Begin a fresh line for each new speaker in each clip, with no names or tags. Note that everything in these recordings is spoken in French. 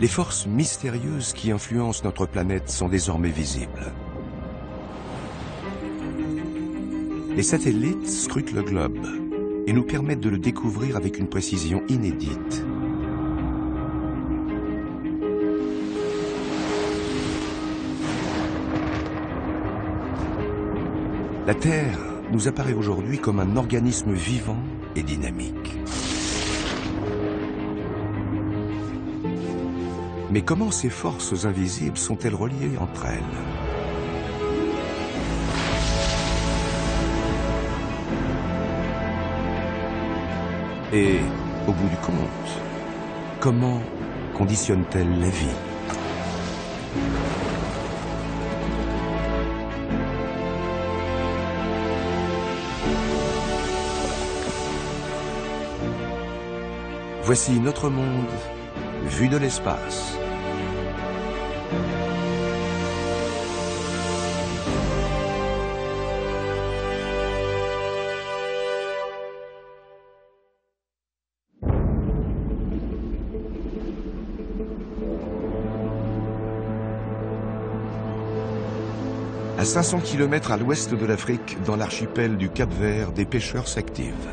Les forces mystérieuses qui influencent notre planète sont désormais visibles. Les satellites scrutent le globe et nous permettent de le découvrir avec une précision inédite. La Terre nous apparaît aujourd'hui comme un organisme vivant et dynamique. Mais comment ces forces invisibles sont-elles reliées entre elles? Et, au bout du compte, comment conditionnent-elles la vie? Voici notre monde vu de l'espace. À 500 km à l'ouest de l'Afrique, dans l'archipel du Cap-Vert, des pêcheurs s'activent.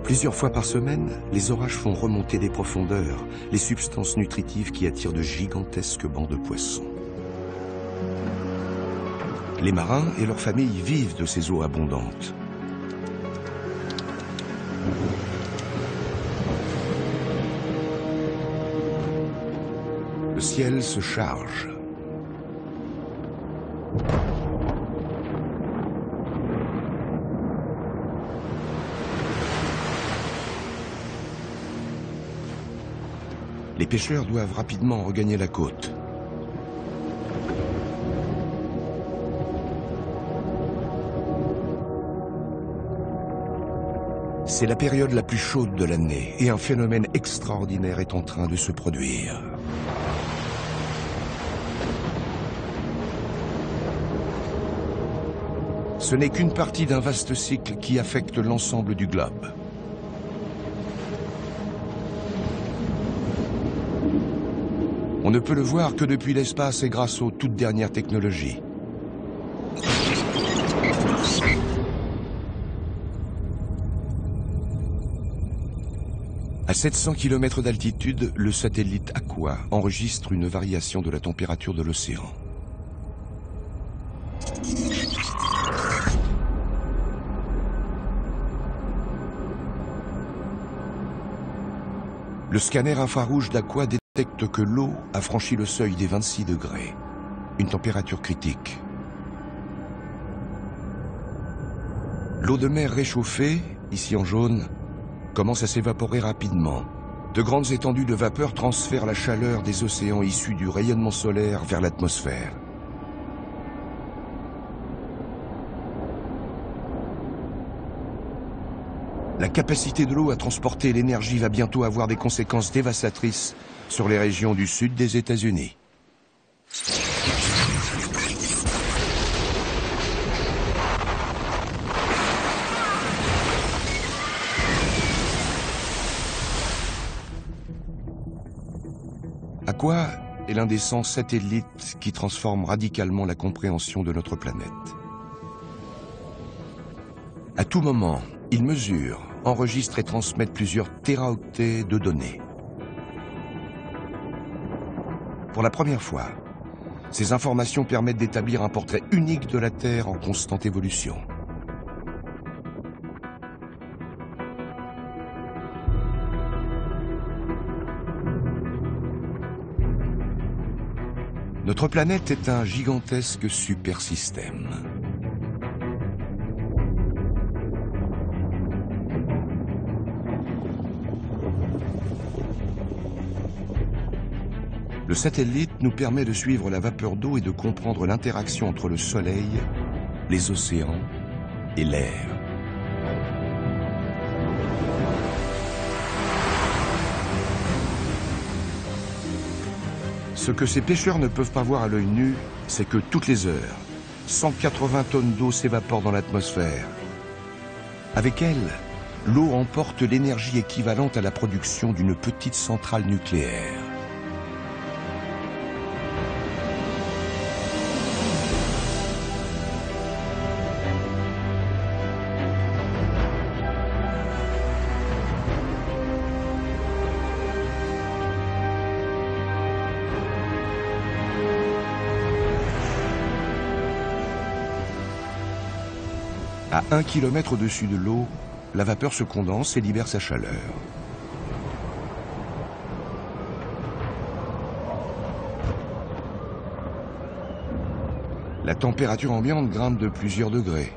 Plusieurs fois par semaine, les orages font remonter des profondeurs les substances nutritives qui attirent de gigantesques bancs de poissons. Les marins et leurs familles vivent de ces eaux abondantes. Le ciel se charge. Les pêcheurs doivent rapidement regagner la côte. C'est la période la plus chaude de l'année et un phénomène extraordinaire est en train de se produire. Ce n'est qu'une partie d'un vaste cycle qui affecte l'ensemble du globe. On ne peut le voir que depuis l'espace et grâce aux toutes dernières technologies. À 700 km d'altitude, le satellite Aqua enregistre une variation de la température de l'océan. Le scanner infrarouge d'Aqua détecte que l'eau a franchi le seuil des 26 degrés, une température critique. L'eau de mer réchauffée, ici en jaune, commence à s'évaporer rapidement. De grandes étendues de vapeur transfèrent la chaleur des océans issus du rayonnement solaire vers l'atmosphère. La capacité de l'eau à transporter l'énergie va bientôt avoir des conséquences dévastatrices sur les régions du sud des États-Unis. Aqua est l'un des 100 satellites qui transforment radicalement la compréhension de notre planète. À tout moment, il mesure, enregistre et transmet plusieurs téraoctets de données. Pour la première fois, ces informations permettent d'établir un portrait unique de la Terre en constante évolution. Notre planète est un gigantesque supersystème. Le satellite nous permet de suivre la vapeur d'eau et de comprendre l'interaction entre le Soleil, les océans et l'air. Ce que ces pêcheurs ne peuvent pas voir à l'œil nu, c'est que toutes les heures, 180 tonnes d'eau s'évaporent dans l'atmosphère. Avec elle, l'eau emporte l'énergie équivalente à la production d'une petite centrale nucléaire. À 1 km au-dessus de l'eau, la vapeur se condense et libère sa chaleur. La température ambiante grimpe de plusieurs degrés.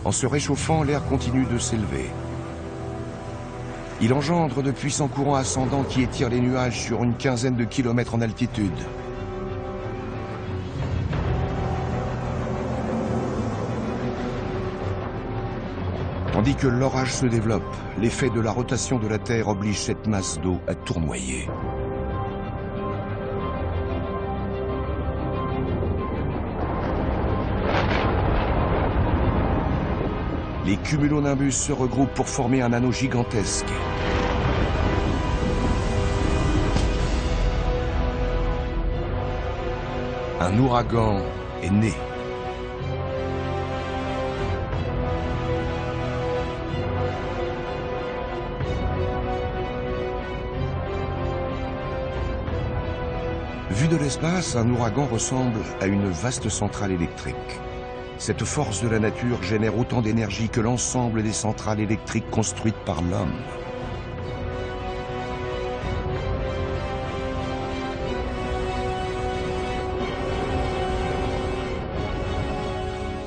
En se réchauffant, l'air continue de s'élever. Il engendre de puissants courants ascendants qui étirent les nuages sur une quinzaine de kilomètres en altitude. Tandis que l'orage se développe, l'effet de la rotation de la Terre oblige cette masse d'eau à tournoyer. Les cumulonimbus se regroupent pour former un anneau gigantesque. Un ouragan est né. Vu de l'espace, un ouragan ressemble à une vaste centrale électrique. Cette force de la nature génère autant d'énergie que l'ensemble des centrales électriques construites par l'homme.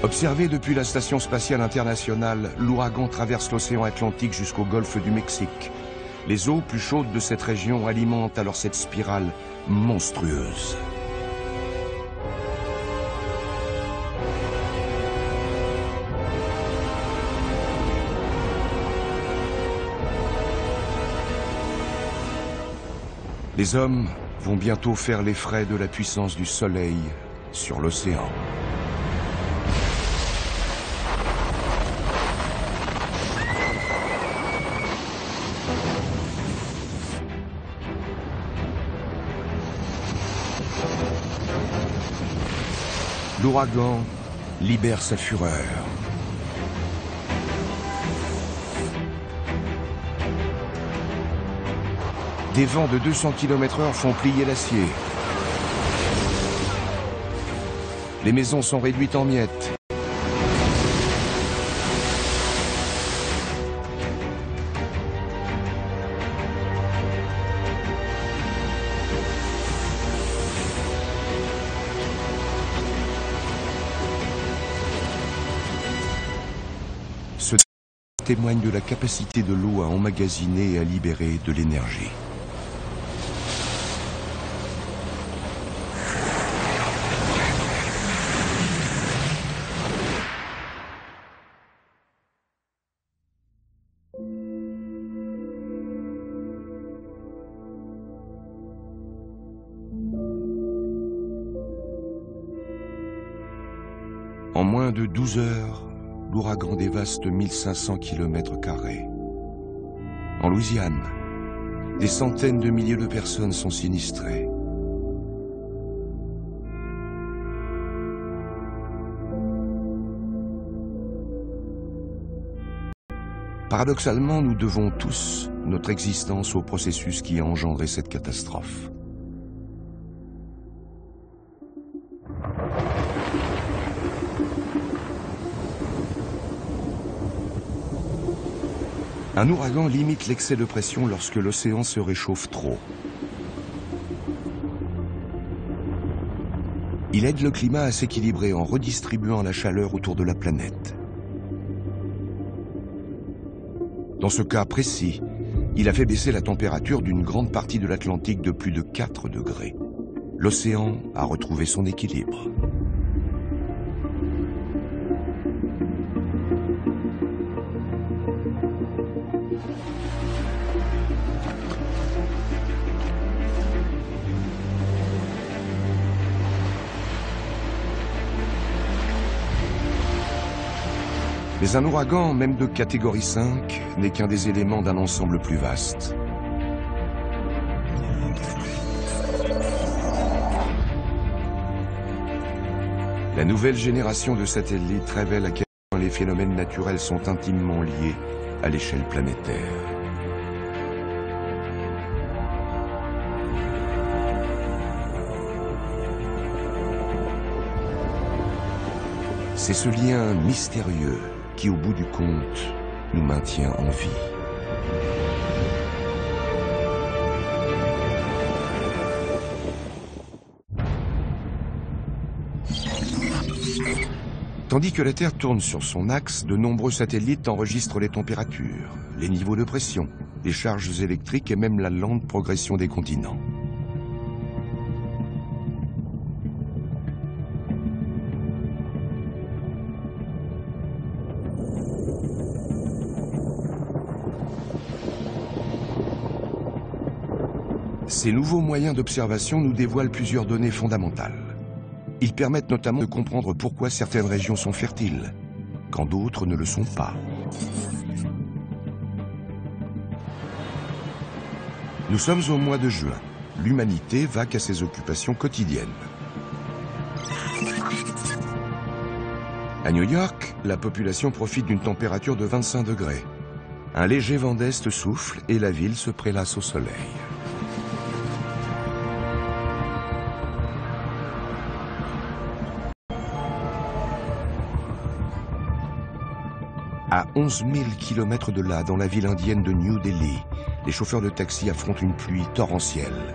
Observé depuis la Station spatiale internationale, l'ouragan traverse l'océan Atlantique jusqu'au golfe du Mexique. Les eaux plus chaudes de cette région alimentent alors cette spirale monstrueuse. Les hommes vont bientôt faire les frais de la puissance du soleil sur l'océan. L'ouragan libère sa fureur. Des vents de 200 km/h font plier l'acier. Les maisons sont réduites en miettes. Ce témoigne de la capacité de l'eau à emmagasiner et à libérer de l'énergie. En moins de 12 heures, l'ouragan dévaste 1500 km². En Louisiane, des centaines de milliers de personnes sont sinistrées. Paradoxalement, nous devons tous notre existence au processus qui a engendré cette catastrophe. Un ouragan limite l'excès de pression lorsque l'océan se réchauffe trop. Il aide le climat à s'équilibrer en redistribuant la chaleur autour de la planète. Dans ce cas précis, il a fait baisser la température d'une grande partie de l'Atlantique de plus de 4 degrés. L'océan a retrouvé son équilibre. Mais un ouragan, même de catégorie 5, n'est qu'un des éléments d'un ensemble plus vaste. La nouvelle génération de satellites révèle à quel point les phénomènes naturels sont intimement liés à l'échelle planétaire. C'est ce lien mystérieux qui, au bout du compte, nous maintient en vie. Tandis que la Terre tourne sur son axe, de nombreux satellites enregistrent les températures, les niveaux de pression, les charges électriques et même la lente progression des continents. Ces nouveaux moyens d'observation nous dévoilent plusieurs données fondamentales. Ils permettent notamment de comprendre pourquoi certaines régions sont fertiles, quand d'autres ne le sont pas. Nous sommes au mois de juin. L'humanité vaque à ses occupations quotidiennes. À New York, la population profite d'une température de 25 degrés. Un léger vent d'est souffle et la ville se prélasse au soleil. À 11 000 km de là, dans la ville indienne de New Delhi, les chauffeurs de taxi affrontent une pluie torrentielle.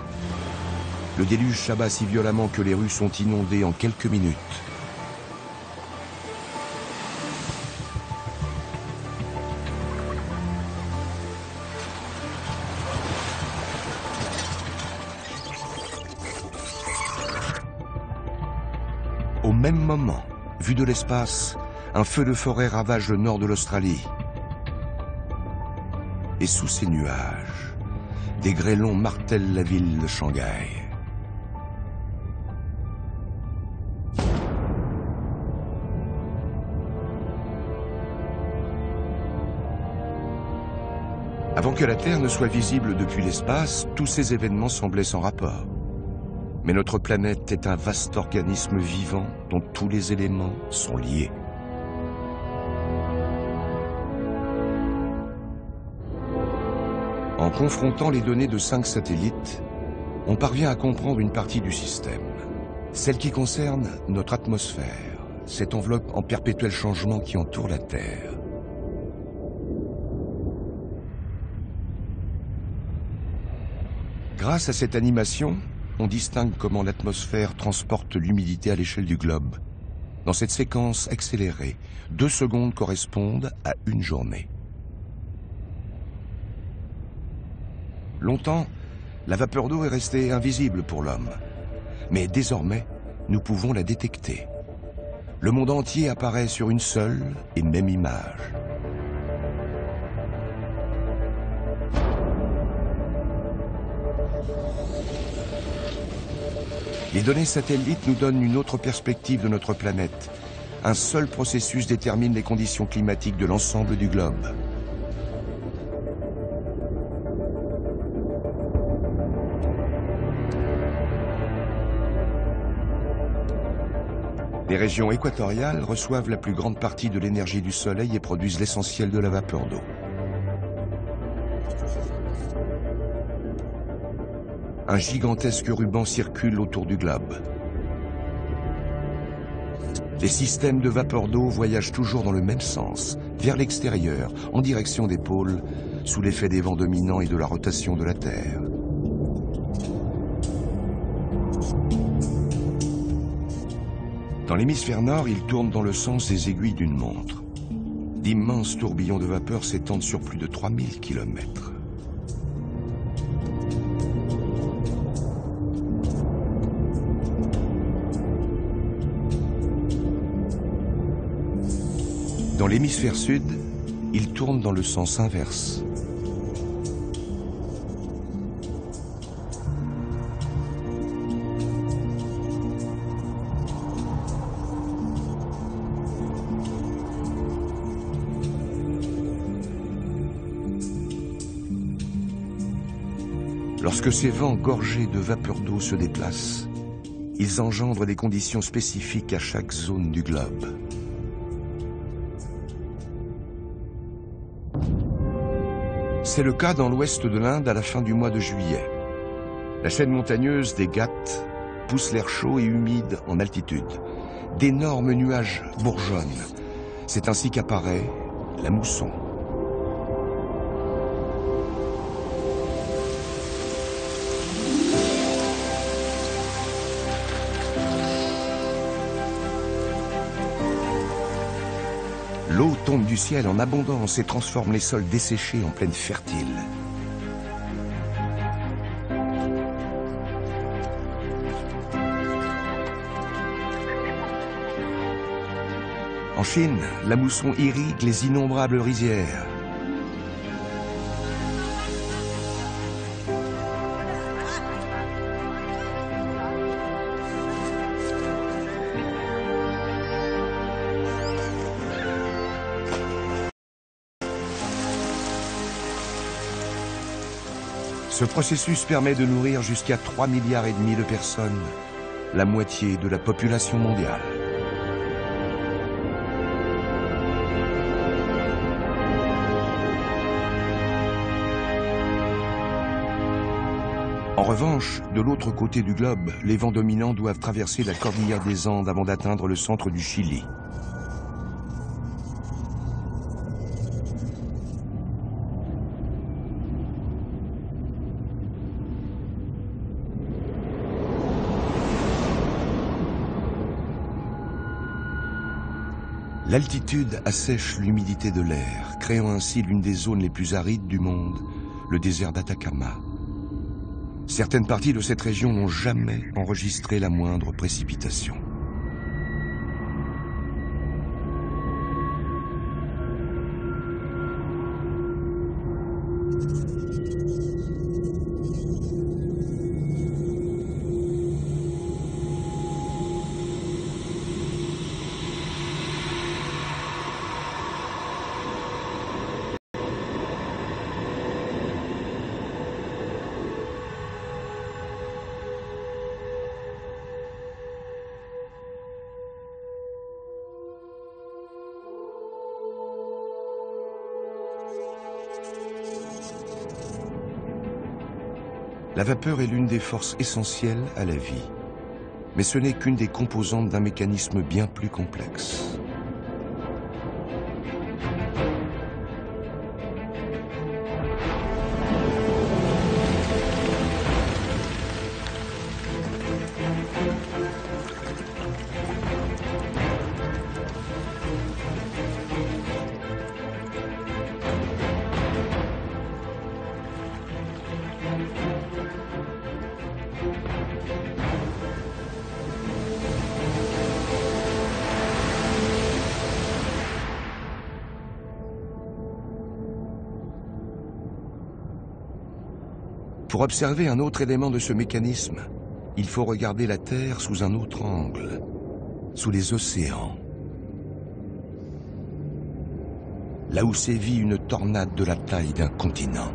Le déluge s'abat si violemment que les rues sont inondées en quelques minutes. Au même moment, vu de l'espace, un feu de forêt ravage le nord de l'Australie. Et sous ces nuages, des grêlons martèlent la ville de Shanghai. Avant que la Terre ne soit visible depuis l'espace, tous ces événements semblaient sans rapport. Mais notre planète est un vaste organisme vivant dont tous les éléments sont liés. En confrontant les données de 5 satellites, on parvient à comprendre une partie du système, celle qui concerne notre atmosphère, cette enveloppe en perpétuel changement qui entoure la Terre. Grâce à cette animation, on distingue comment l'atmosphère transporte l'humidité à l'échelle du globe. Dans cette séquence accélérée, 2 secondes correspondent à une journée. Longtemps, la vapeur d'eau est restée invisible pour l'homme. Mais désormais, nous pouvons la détecter. Le monde entier apparaît sur une seule et même image. Les données satellites nous donnent une autre perspective de notre planète. Un seul processus détermine les conditions climatiques de l'ensemble du globe. Les régions équatoriales reçoivent la plus grande partie de l'énergie du soleil et produisent l'essentiel de la vapeur d'eau. Un gigantesque ruban circule autour du globe. Les systèmes de vapeur d'eau voyagent toujours dans le même sens, vers l'extérieur, en direction des pôles, sous l'effet des vents dominants et de la rotation de la Terre. Dans l'hémisphère nord, ils tournent dans le sens des aiguilles d'une montre. D'immenses tourbillons de vapeur s'étendent sur plus de 3000 km. Dans l'hémisphère sud, ils tournent dans le sens inverse. Lorsque ces vents gorgés de vapeur d'eau se déplacent, ils engendrent des conditions spécifiques à chaque zone du globe. C'est le cas dans l'ouest de l'Inde à la fin du mois de juillet. La chaîne montagneuse des Ghats pousse l'air chaud et humide en altitude. D'énormes nuages bourgeonnent. C'est ainsi qu'apparaît la mousson. L'eau tombe du ciel en abondance et transforme les sols desséchés en plaines fertiles. En Chine, la mousson irrigue les innombrables rizières. Ce processus permet de nourrir jusqu'à 3,5 milliards de personnes, la moitié de la population mondiale. En revanche, de l'autre côté du globe, les vents dominants doivent traverser la cordillère des Andes avant d'atteindre le centre du Chili. L'altitude assèche l'humidité de l'air, créant ainsi l'une des zones les plus arides du monde, le désert d'Atacama. Certaines parties de cette région n'ont jamais enregistré la moindre précipitation. La vapeur est l'une des forces essentielles à la vie, mais ce n'est qu'une des composantes d'un mécanisme bien plus complexe. Pour observer un autre élément de ce mécanisme, il faut regarder la Terre sous un autre angle, sous les océans. Là où sévit une tornade de la taille d'un continent.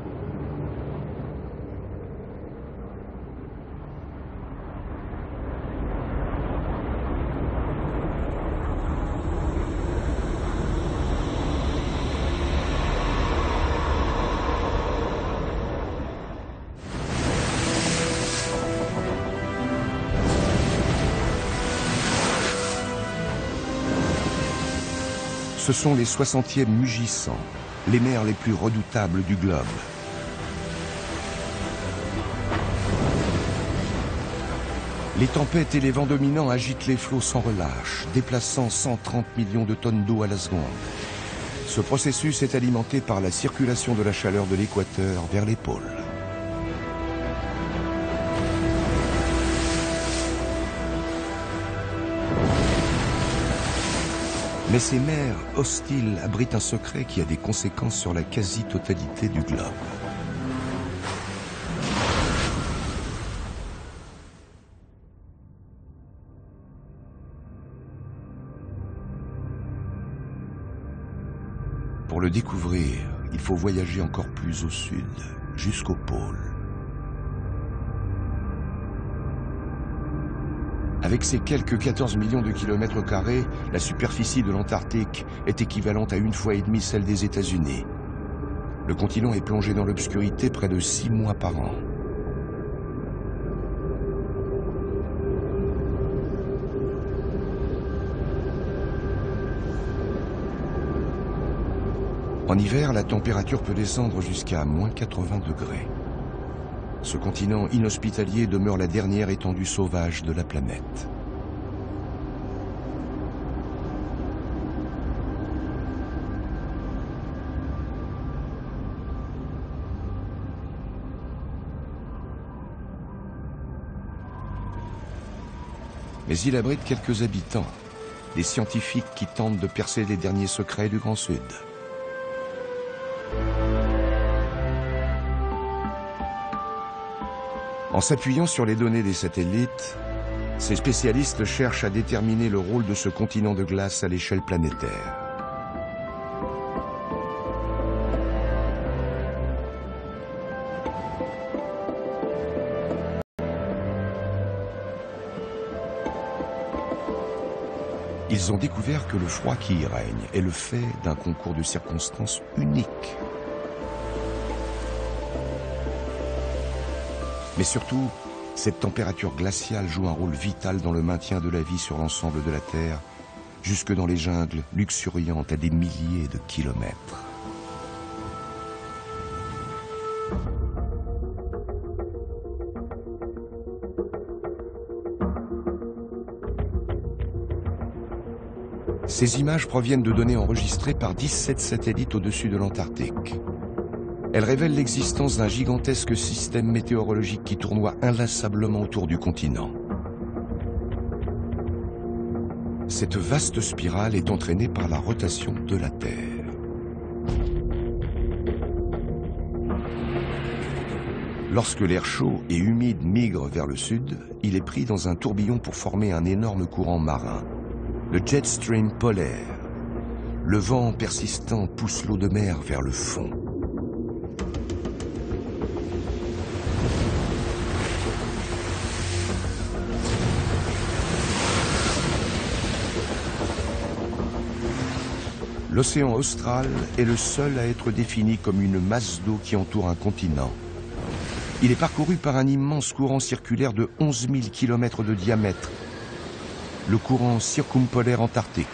Ce sont les 60e mugissants, les mers les plus redoutables du globe. Les tempêtes et les vents dominants agitent les flots sans relâche, déplaçant 130 millions de tonnes d'eau à la seconde. Ce processus est alimenté par la circulation de la chaleur de l'équateur vers les pôles. Mais ces mers hostiles abritent un secret qui a des conséquences sur la quasi-totalité du globe. Pour le découvrir, il faut voyager encore plus au sud, jusqu'au pôle. Avec ses quelques 14 millions de kilomètres carrés, la superficie de l'Antarctique est équivalente à 1,5 fois celle des États-Unis. Le continent est plongé dans l'obscurité près de 6 mois par an. En hiver, la température peut descendre jusqu'à -80 degrés. Ce continent inhospitalier demeure la dernière étendue sauvage de la planète. Mais il abrite quelques habitants, des scientifiques qui tentent de percer les derniers secrets du Grand Sud. En s'appuyant sur les données des satellites, ces spécialistes cherchent à déterminer le rôle de ce continent de glace à l'échelle planétaire. Ils ont découvert que le froid qui y règne est le fait d'un concours de circonstances unique. Mais surtout, cette température glaciale joue un rôle vital dans le maintien de la vie sur l'ensemble de la Terre, jusque dans les jungles luxuriantes à des milliers de kilomètres. Ces images proviennent de données enregistrées par 17 satellites au-dessus de l'Antarctique. Elles révèlent l'existence d'un gigantesque système météorologique qui tournoie inlassablement autour du continent. Cette vaste spirale est entraînée par la rotation de la Terre. Lorsque l'air chaud et humide migre vers le sud, il est pris dans un tourbillon pour former un énorme courant marin, le jet stream polaire. Le vent persistant pousse l'eau de mer vers le fond. L'océan austral est le seul à être défini comme une masse d'eau qui entoure un continent. Il est parcouru par un immense courant circulaire de 11 000 km de diamètre, le courant circumpolaire antarctique.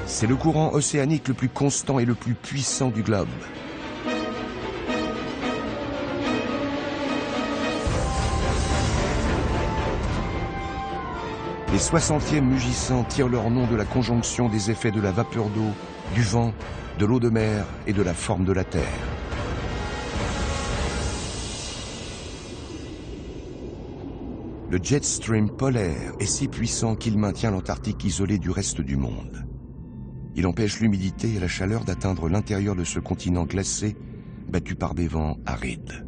C'est le courant océanique le plus constant et le plus puissant du globe. Les 60e mugissants tirent leur nom de la conjonction des effets de la vapeur d'eau, du vent, de l'eau de mer et de la forme de la Terre. Le jet stream polaire est si puissant qu'il maintient l'Antarctique isolé du reste du monde. Il empêche l'humidité et la chaleur d'atteindre l'intérieur de ce continent glacé, battu par des vents arides.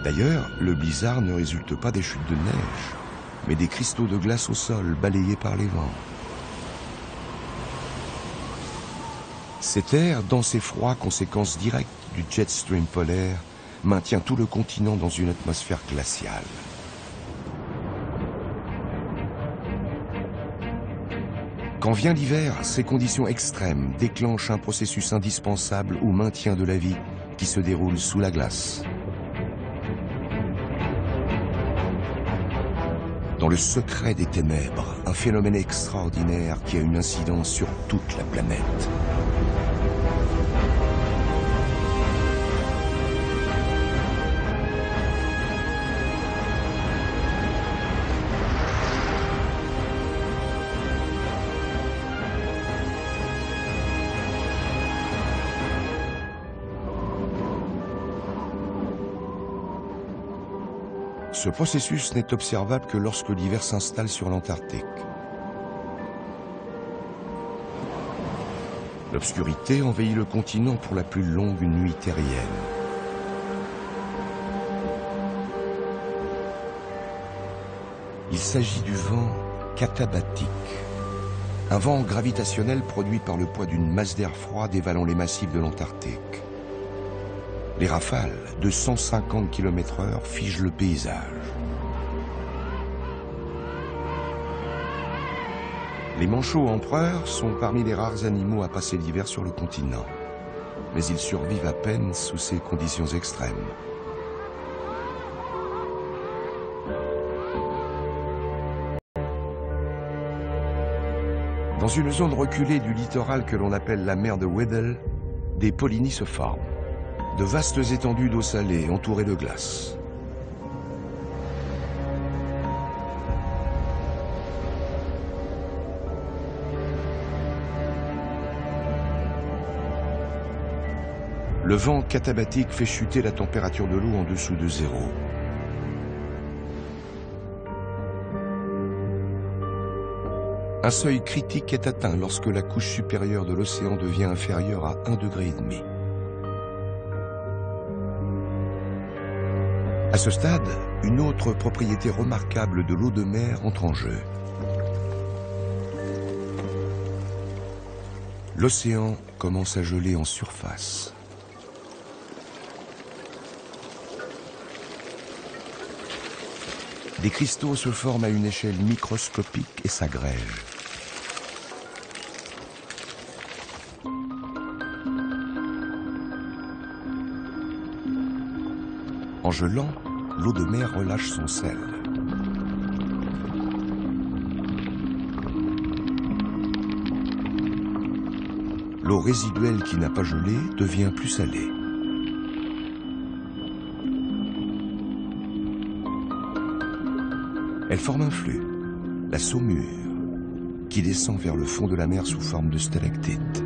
D'ailleurs, le blizzard ne résulte pas des chutes de neige, mais des cristaux de glace au sol balayés par les vents. Cet air, dense et froid, conséquence directe du jet stream polaire, maintient tout le continent dans une atmosphère glaciale. Quand vient l'hiver, ces conditions extrêmes déclenchent un processus indispensable au maintien de la vie qui se déroule sous la glace. Dans le secret des ténèbres, un phénomène extraordinaire qui a une incidence sur toute la planète. Ce processus n'est observable que lorsque l'hiver s'installe sur l'Antarctique. L'obscurité envahit le continent pour la plus longue nuit terrienne. Il s'agit du vent katabatique, un vent gravitationnel produit par le poids d'une masse d'air froid dévalant les massifs de l'Antarctique. Les rafales de 150 km/h figent le paysage. Les manchots empereurs sont parmi les rares animaux à passer l'hiver sur le continent, mais ils survivent à peine sous ces conditions extrêmes. Dans une zone reculée du littoral que l'on appelle la mer de Weddell, des polynies se forment. De vastes étendues d'eau salée entourées de glace. Le vent katabatique fait chuter la température de l'eau en dessous de zéro. Un seuil critique est atteint lorsque la couche supérieure de l'océan devient inférieure à 1,5 degré. À ce stade, une autre propriété remarquable de l'eau de mer entre en jeu. L'océan commence à geler en surface. Des cristaux se forment à une échelle microscopique et s'agrègent. En gelant, l'eau de mer relâche son sel. L'eau résiduelle qui n'a pas gelé devient plus salée. Elle forme un flux, la saumure, qui descend vers le fond de la mer sous forme de stalactites.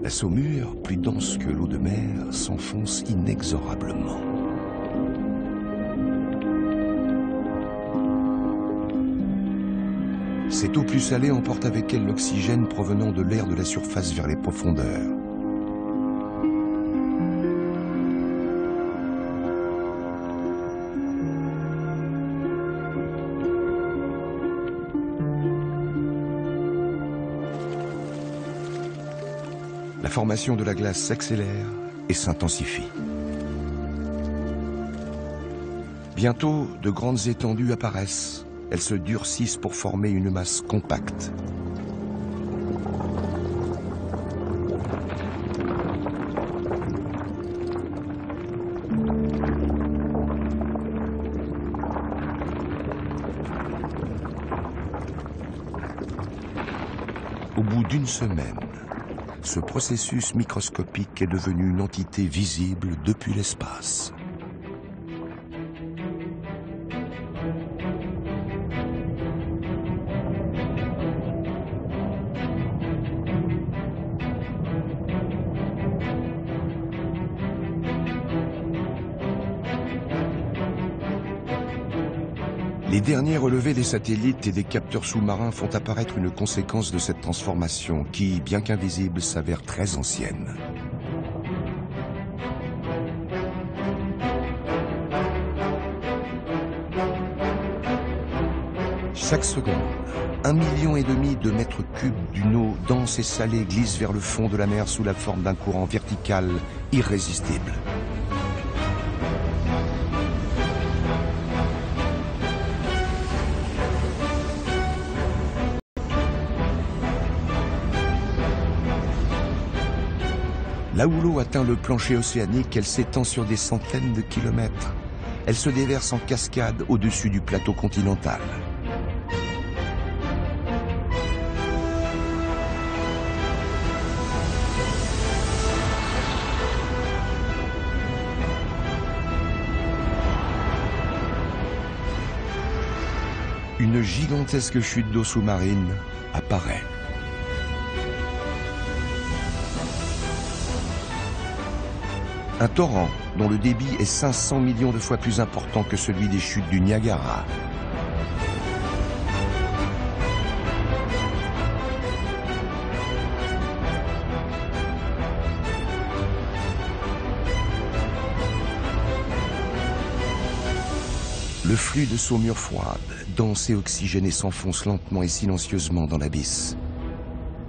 La saumure, plus dense que l'eau de mer, s'enfonce inexorablement. Cette eau plus salée emporte avec elle l'oxygène provenant de l'air de la surface vers les profondeurs. La formation de la glace s'accélère et s'intensifie. Bientôt, de grandes étendues apparaissent. Elles se durcissent pour former une masse compacte. Au bout d'une semaine, ce processus microscopique est devenu une entité visible depuis l'espace. Les derniers relevés des satellites et des capteurs sous-marins font apparaître une conséquence de cette transformation qui, bien qu'invisible, s'avère très ancienne. Chaque seconde, 1,5 million de mètres cubes d'une eau dense et salée glisse vers le fond de la mer sous la forme d'un courant vertical irrésistible. Là où l'eau atteint le plancher océanique, elle s'étend sur des centaines de kilomètres. Elle se déverse en cascade au-dessus du plateau continental. Une gigantesque chute d'eau sous-marine apparaît. Un torrent dont le débit est 500 millions de fois plus important que celui des chutes du Niagara. Le flux de saumure froide, dense et oxygéné, s'enfonce lentement et silencieusement dans l'abysse.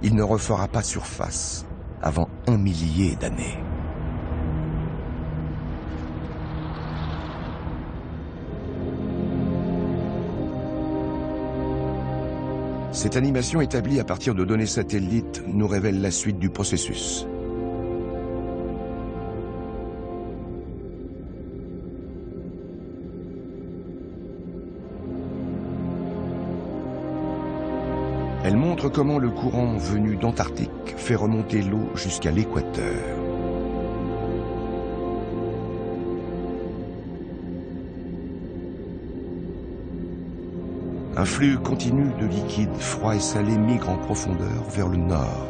Il ne refera pas surface avant 1 millier d'années. Cette animation établie à partir de données satellites nous révèle la suite du processus. Elle montre comment le courant venu d'Antarctique fait remonter l'eau jusqu'à l'équateur. Un flux continu de liquide froid et salé migre en profondeur vers le nord.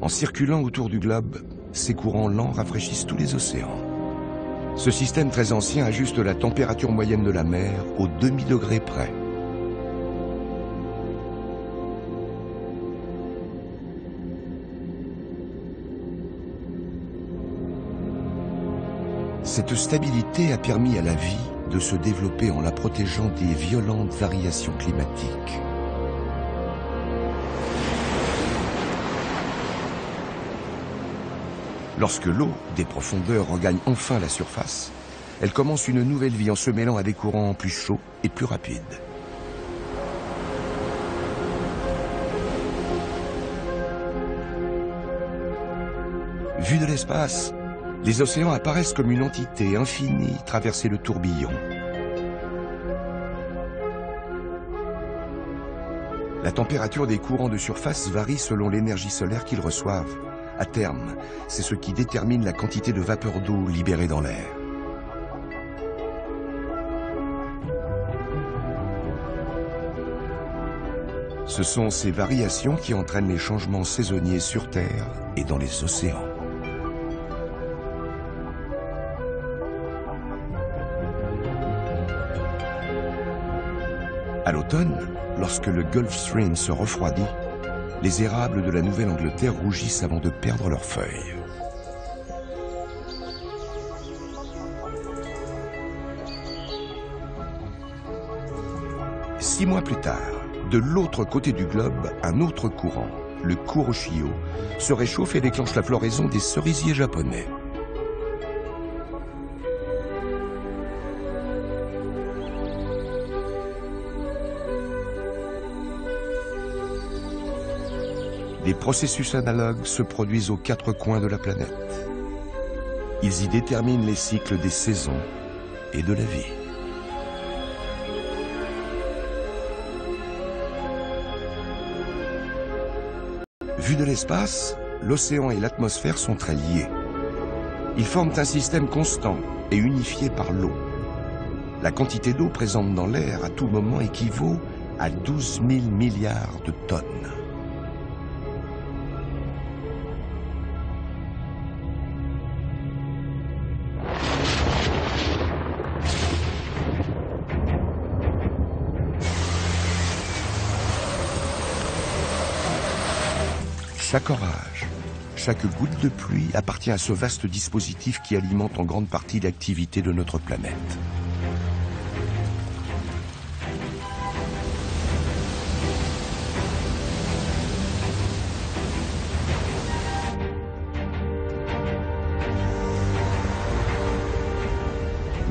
En circulant autour du globe, ces courants lents rafraîchissent tous les océans. Ce système très ancien ajuste la température moyenne de la mer au demi-degré près. Cette stabilité a permis à la vie de se développer en la protégeant des violentes variations climatiques. Lorsque l'eau des profondeurs regagne enfin la surface, elle commence une nouvelle vie en se mêlant à des courants plus chauds et plus rapides. Vus de l'espace, les océans apparaissent comme une entité infinie traversée le tourbillon. La température des courants de surface varie selon l'énergie solaire qu'ils reçoivent. À terme, c'est ce qui détermine la quantité de vapeur d'eau libérée dans l'air. Ce sont ces variations qui entraînent les changements saisonniers sur Terre et dans les océans. À l'automne, lorsque le Gulf Stream se refroidit, les érables de la Nouvelle-Angleterre rougissent avant de perdre leurs feuilles. Six mois plus tard, de l'autre côté du globe, un autre courant, le Kuroshio, se réchauffe et déclenche la floraison des cerisiers japonais. Des processus analogues se produisent aux quatre coins de la planète. Ils y déterminent les cycles des saisons et de la vie. Vu de l'espace, l'océan et l'atmosphère sont très liés. Ils forment un système constant et unifié par l'eau. La quantité d'eau présente dans l'air à tout moment équivaut à 12 000 milliards de tonnes. Chaque orage, chaque goutte de pluie appartient à ce vaste dispositif qui alimente en grande partie l'activité de notre planète.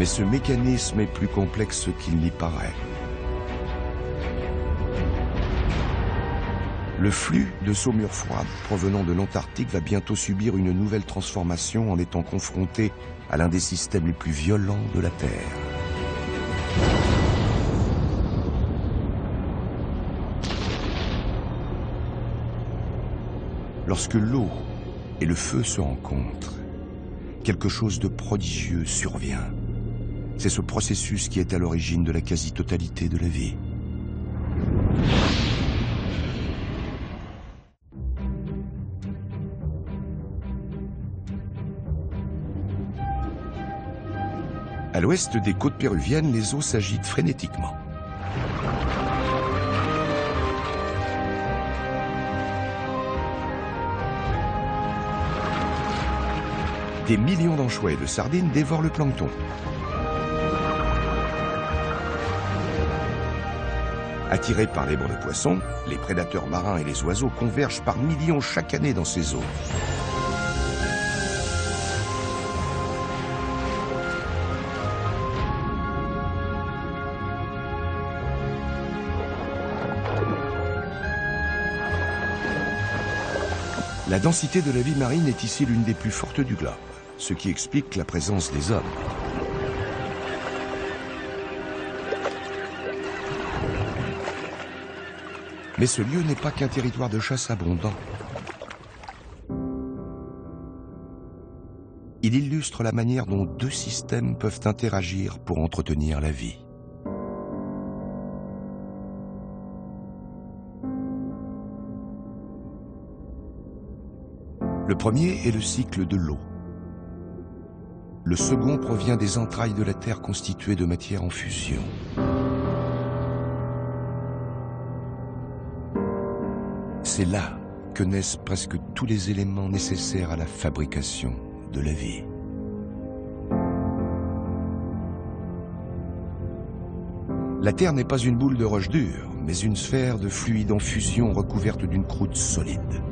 Mais ce mécanisme est plus complexe qu'il n'y paraît. Le flux de saumure froide provenant de l'Antarctique va bientôt subir une nouvelle transformation en étant confronté à l'un des systèmes les plus violents de la Terre. Lorsque l'eau et le feu se rencontrent, quelque chose de prodigieux survient. C'est ce processus qui est à l'origine de la quasi-totalité de la vie. À l'ouest des côtes péruviennes, les eaux s'agitent frénétiquement. Des millions d'anchois et de sardines dévorent le plancton. Attirés par les bons de poissons, les prédateurs marins et les oiseaux convergent par millions chaque année dans ces eaux. La densité de la vie marine est ici l'une des plus fortes du globe, ce qui explique la présence des hommes. Mais ce lieu n'est pas qu'un territoire de chasse abondant. Il illustre la manière dont deux systèmes peuvent interagir pour entretenir la vie. Le premier est le cycle de l'eau. Le second provient des entrailles de la Terre constituées de matière en fusion. C'est là que naissent presque tous les éléments nécessaires à la fabrication de la vie. La Terre n'est pas une boule de roche dure, mais une sphère de fluide en fusion recouverte d'une croûte solide.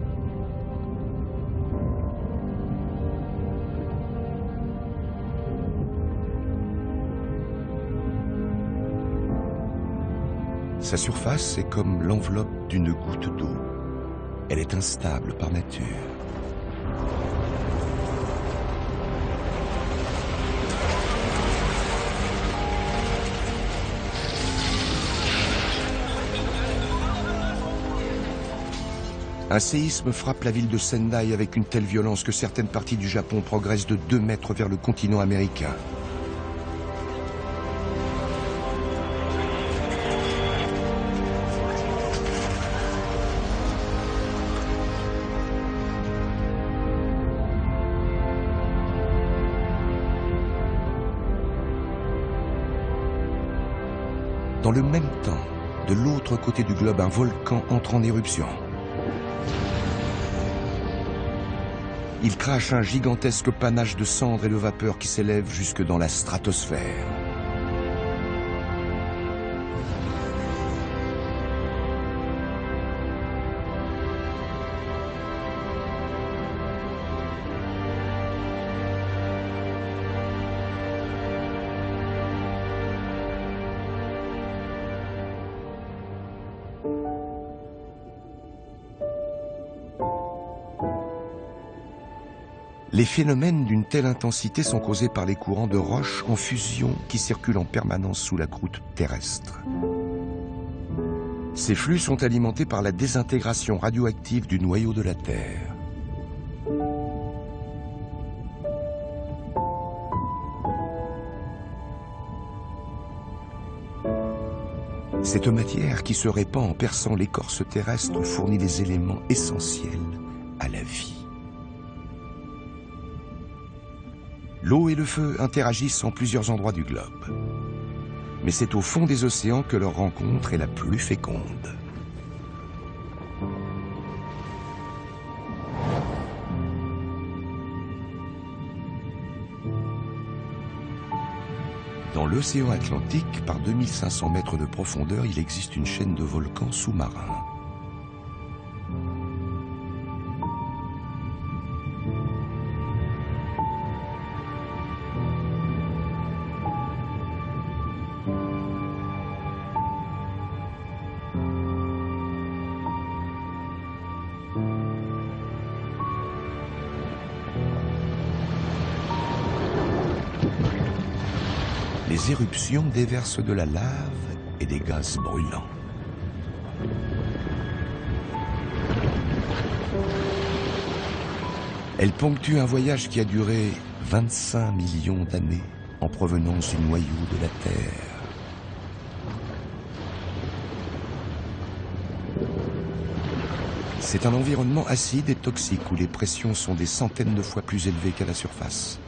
Sa surface est comme l'enveloppe d'une goutte d'eau. Elle est instable par nature. Un séisme frappe la ville de Sendai avec une telle violence que certaines parties du Japon progressent de 2 mètres vers le continent américain. Dans le même temps, de l'autre côté du globe, un volcan entre en éruption. Il crache un gigantesque panache de cendres et de vapeur qui s'élève jusque dans la stratosphère. Les phénomènes d'une telle intensité sont causés par les courants de roches en fusion qui circulent en permanence sous la croûte terrestre. Ces flux sont alimentés par la désintégration radioactive du noyau de la Terre. Cette matière qui se répand en perçant l'écorce terrestre fournit les éléments essentiels à la vie. L'eau et le feu interagissent en plusieurs endroits du globe. Mais c'est au fond des océans que leur rencontre est la plus féconde. Dans l'océan Atlantique, par 2500 mètres de profondeur, il existe une chaîne de volcans sous-marins. Les éruptions déversent de la lave et des gaz brûlants. Elles ponctuent un voyage qui a duré 25 millions d'années en provenance du noyau de la Terre. C'est un environnement acide et toxique où les pressions sont des centaines de fois plus élevées qu'à la surface.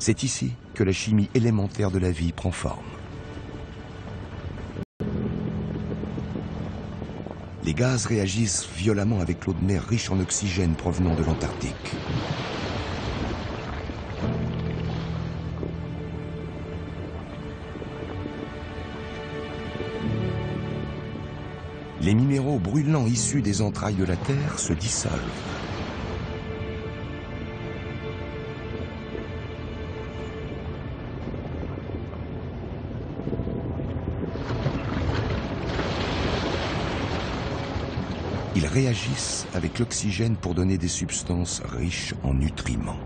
C'est ici que la chimie élémentaire de la vie prend forme. Les gaz réagissent violemment avec l'eau de mer riche en oxygène provenant de l'Antarctique. les minéraux brûlants issus des entrailles de la Terre se dissolvent. Ils réagissent avec l'oxygène pour donner des substances riches en nutriments.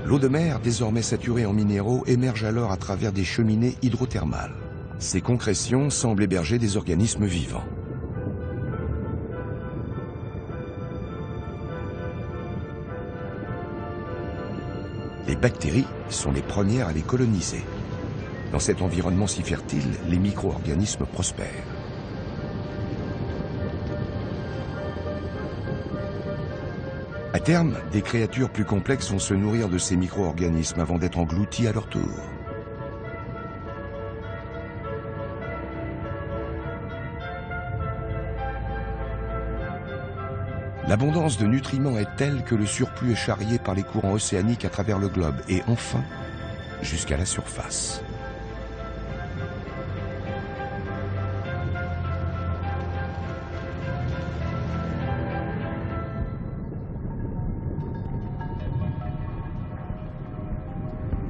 L'eau de mer, désormais saturée en minéraux, émerge alors à travers des cheminées hydrothermales. Ces concrétions semblent héberger des organismes vivants. Les bactéries sont les premières à les coloniser. Dans cet environnement si fertile, les micro-organismes prospèrent. À terme, des créatures plus complexes vont se nourrir de ces micro-organismes avant d'être engloutis à leur tour. L'abondance de nutriments est telle que le surplus est charrié par les courants océaniques à travers le globe et enfin jusqu'à la surface.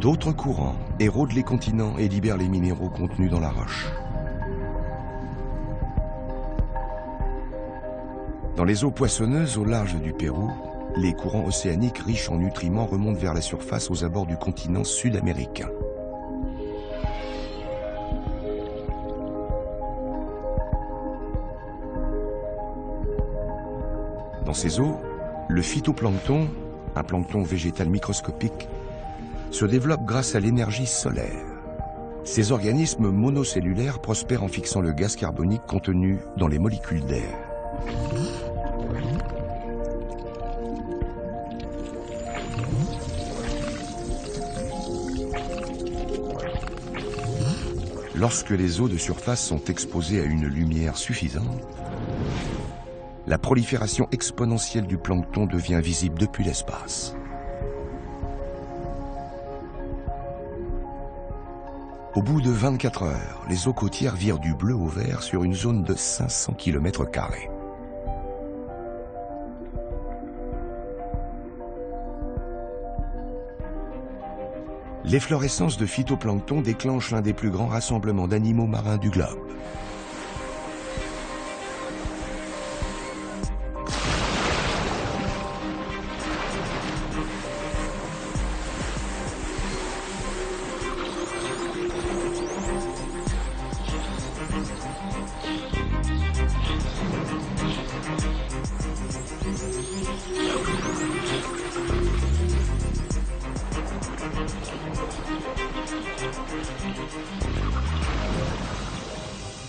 D'autres courants érodent les continents et libèrent les minéraux contenus dans la roche. Dans les eaux poissonneuses au large du Pérou, les courants océaniques riches en nutriments remontent vers la surface aux abords du continent sud-américain. Dans ces eaux, le phytoplancton, un plancton végétal microscopique, se développe grâce à l'énergie solaire. Ces organismes monocellulaires prospèrent en fixant le gaz carbonique contenu dans les molécules d'air. Lorsque les eaux de surface sont exposées à une lumière suffisante, la prolifération exponentielle du plancton devient visible depuis l'espace. Au bout de 24 heures, les eaux côtières virent du bleu au vert sur une zone de 500 km². L'efflorescence de phytoplancton déclenche l'un des plus grands rassemblements d'animaux marins du globe.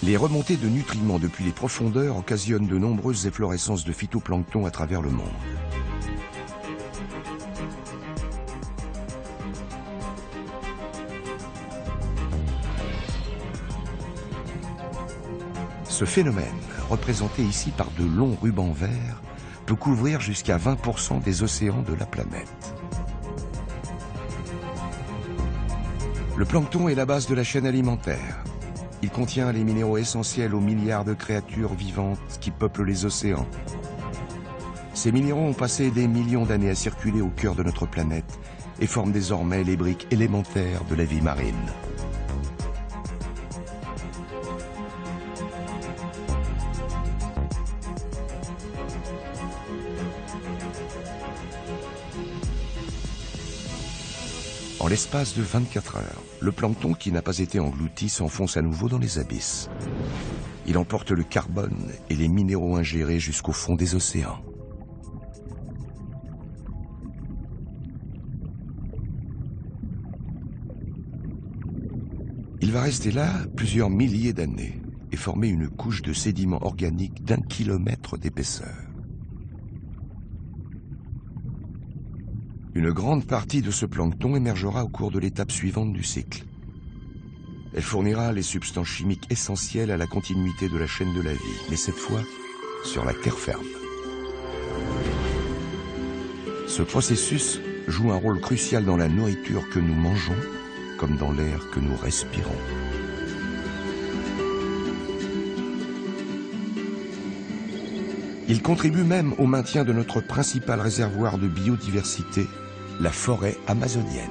Les remontées de nutriments depuis les profondeurs occasionnent de nombreuses efflorescences de phytoplancton à travers le monde. Ce phénomène, représenté ici par de longs rubans verts, peut couvrir jusqu'à 20% des océans de la planète. Le plancton est la base de la chaîne alimentaire. Il contient les minéraux essentiels aux milliards de créatures vivantes qui peuplent les océans. Ces minéraux ont passé des millions d'années à circuler au cœur de notre planète et forment désormais les briques élémentaires de la vie marine. En l'espace de 24 heures, le plancton qui n'a pas été englouti s'enfonce à nouveau dans les abysses. Il emporte le carbone et les minéraux ingérés jusqu'au fond des océans. Il va rester là plusieurs milliers d'années et former une couche de sédiments organiques d'1 kilomètre d'épaisseur. Une grande partie de ce plancton émergera au cours de l'étape suivante du cycle. Elle fournira les substances chimiques essentielles à la continuité de la chaîne de la vie, mais cette fois sur la terre ferme. Ce processus joue un rôle crucial dans la nourriture que nous mangeons, comme dans l'air que nous respirons. Il contribue même au maintien de notre principal réservoir de biodiversité, la forêt amazonienne.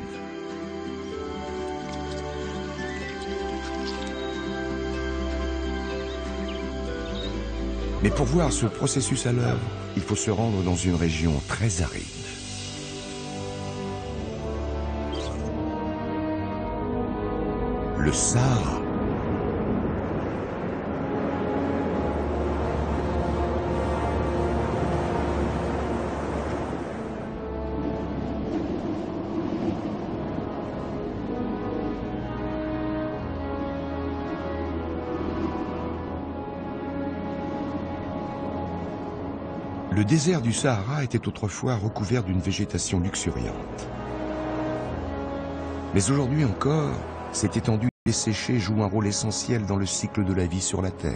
Mais pour voir ce processus à l'œuvre, il faut se rendre dans une région très aride. Le Sahara. Le désert du Sahara était autrefois recouvert d'une végétation luxuriante. Mais aujourd'hui encore, cette étendue desséchée joue un rôle essentiel dans le cycle de la vie sur la Terre.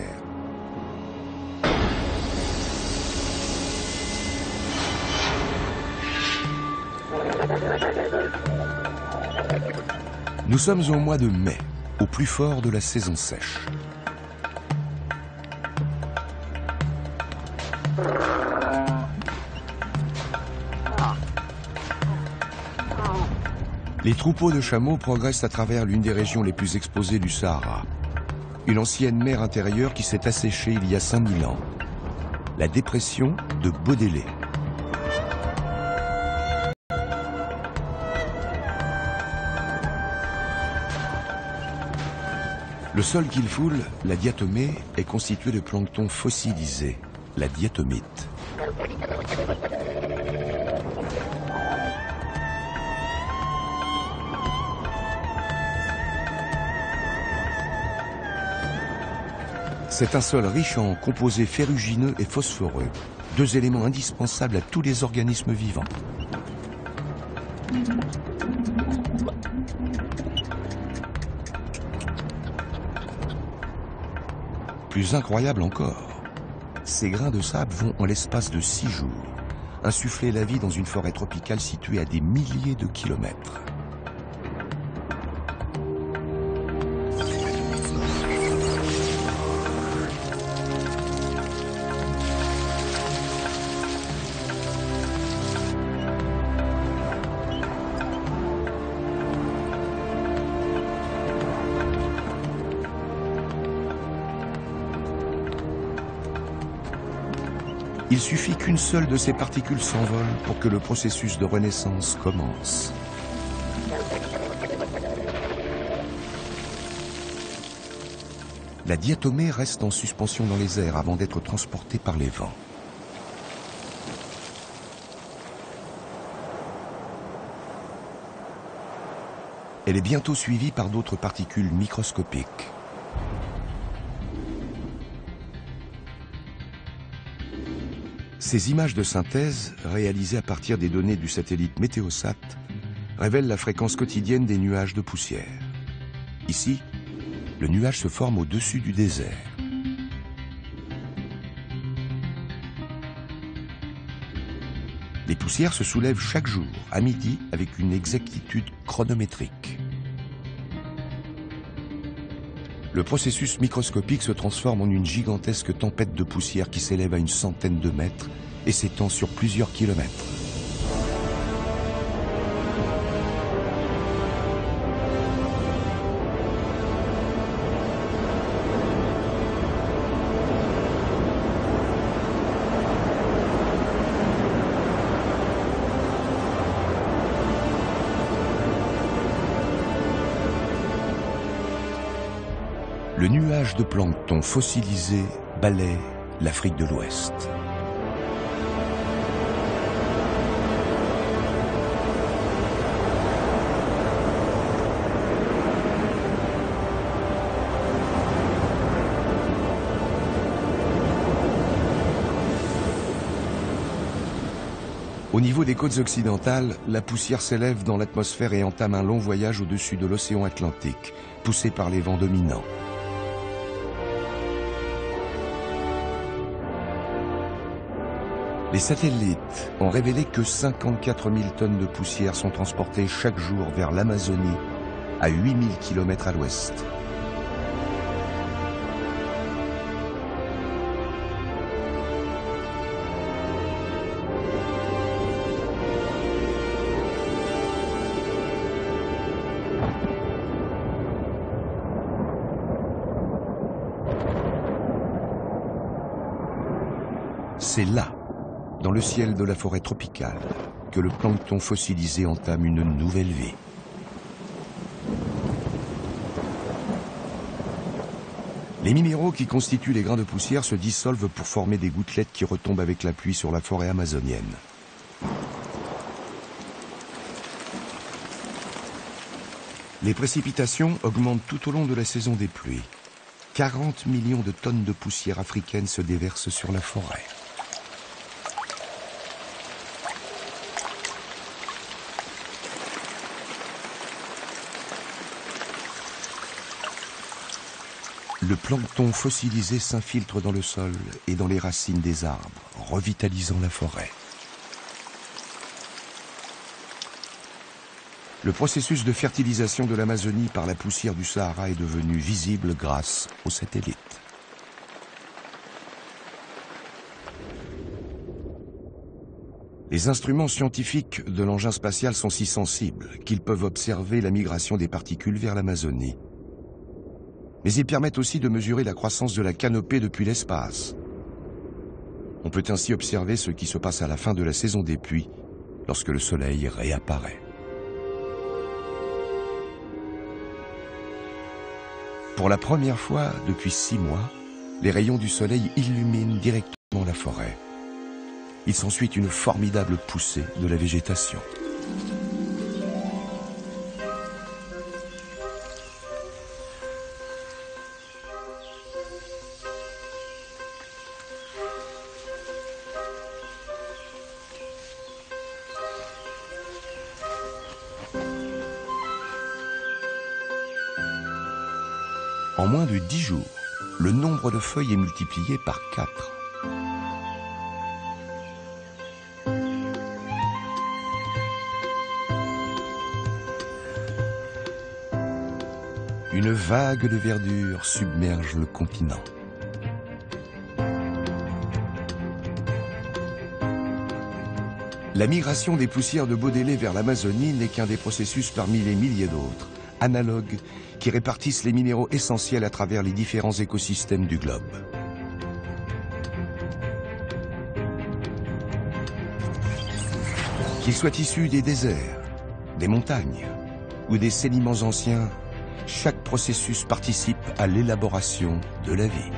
Nous sommes au mois de mai, au plus fort de la saison sèche. Les troupeaux de chameaux progressent à travers l'une des régions les plus exposées du Sahara. Une ancienne mer intérieure qui s'est asséchée il y a 5000 ans. La dépression de Baudélé. Le sol qu'il foule, la diatomée, est constitué de plancton fossilisé, la diatomite. C'est un sol riche en composés ferrugineux et phosphoreux, deux éléments indispensables à tous les organismes vivants. Plus incroyable encore, ces grains de sable vont, en l'espace de 6 jours, insuffler la vie dans une forêt tropicale située à des milliers de kilomètres. Il suffit qu'une seule de ces particules s'envole pour que le processus de renaissance commence. La diatomée reste en suspension dans les airs avant d'être transportée par les vents. Elle est bientôt suivie par d'autres particules microscopiques. Ces images de synthèse, réalisées à partir des données du satellite Météosat, révèlent la fréquence quotidienne des nuages de poussière. Ici, le nuage se forme au-dessus du désert. Les poussières se soulèvent chaque jour, à midi, avec une exactitude chronométrique. Le processus microscopique se transforme en une gigantesque tempête de poussière qui s'élève à une centaine de mètres et s'étend sur plusieurs kilomètres. Le nuage de plancton fossilisé balaie l'Afrique de l'Ouest. Au niveau des côtes occidentales, la poussière s'élève dans l'atmosphère et entame un long voyage au-dessus de l'océan Atlantique, poussé par les vents dominants. Les satellites ont révélé que 54 000 tonnes de poussière sont transportées chaque jour vers l'Amazonie, à 8 000 km à l'ouest. C'est là, dans le ciel de la forêt tropicale, que le plancton fossilisé entame une nouvelle vie. Les minéraux qui constituent les grains de poussière se dissolvent pour former des gouttelettes qui retombent avec la pluie sur la forêt amazonienne. Les précipitations augmentent tout au long de la saison des pluies. 40 millions de tonnes de poussière africaine se déversent sur la forêt. Le plancton fossilisé s'infiltre dans le sol et dans les racines des arbres, revitalisant la forêt. Le processus de fertilisation de l'Amazonie par la poussière du Sahara est devenu visible grâce aux satellites. Les instruments scientifiques de l'engin spatial sont si sensibles qu'ils peuvent observer la migration des particules vers l'Amazonie. Mais ils permettent aussi de mesurer la croissance de la canopée depuis l'espace. On peut ainsi observer ce qui se passe à la fin de la saison des pluies, lorsque le soleil réapparaît. Pour la première fois depuis 6 mois, les rayons du soleil illuminent directement la forêt. Il s'ensuit une formidable poussée de la végétation. En moins de 10 jours, le nombre de feuilles est multiplié par 4. Une vague de verdure submerge le continent. La migration des poussières de Baudelaire vers l'Amazonie n'est qu'un des processus parmi les milliers d'autres, analogues, qui répartissent les minéraux essentiels à travers les différents écosystèmes du globe. Qu'ils soient issus des déserts, des montagnes ou des sédiments anciens, chaque processus participe à l'élaboration de la vie.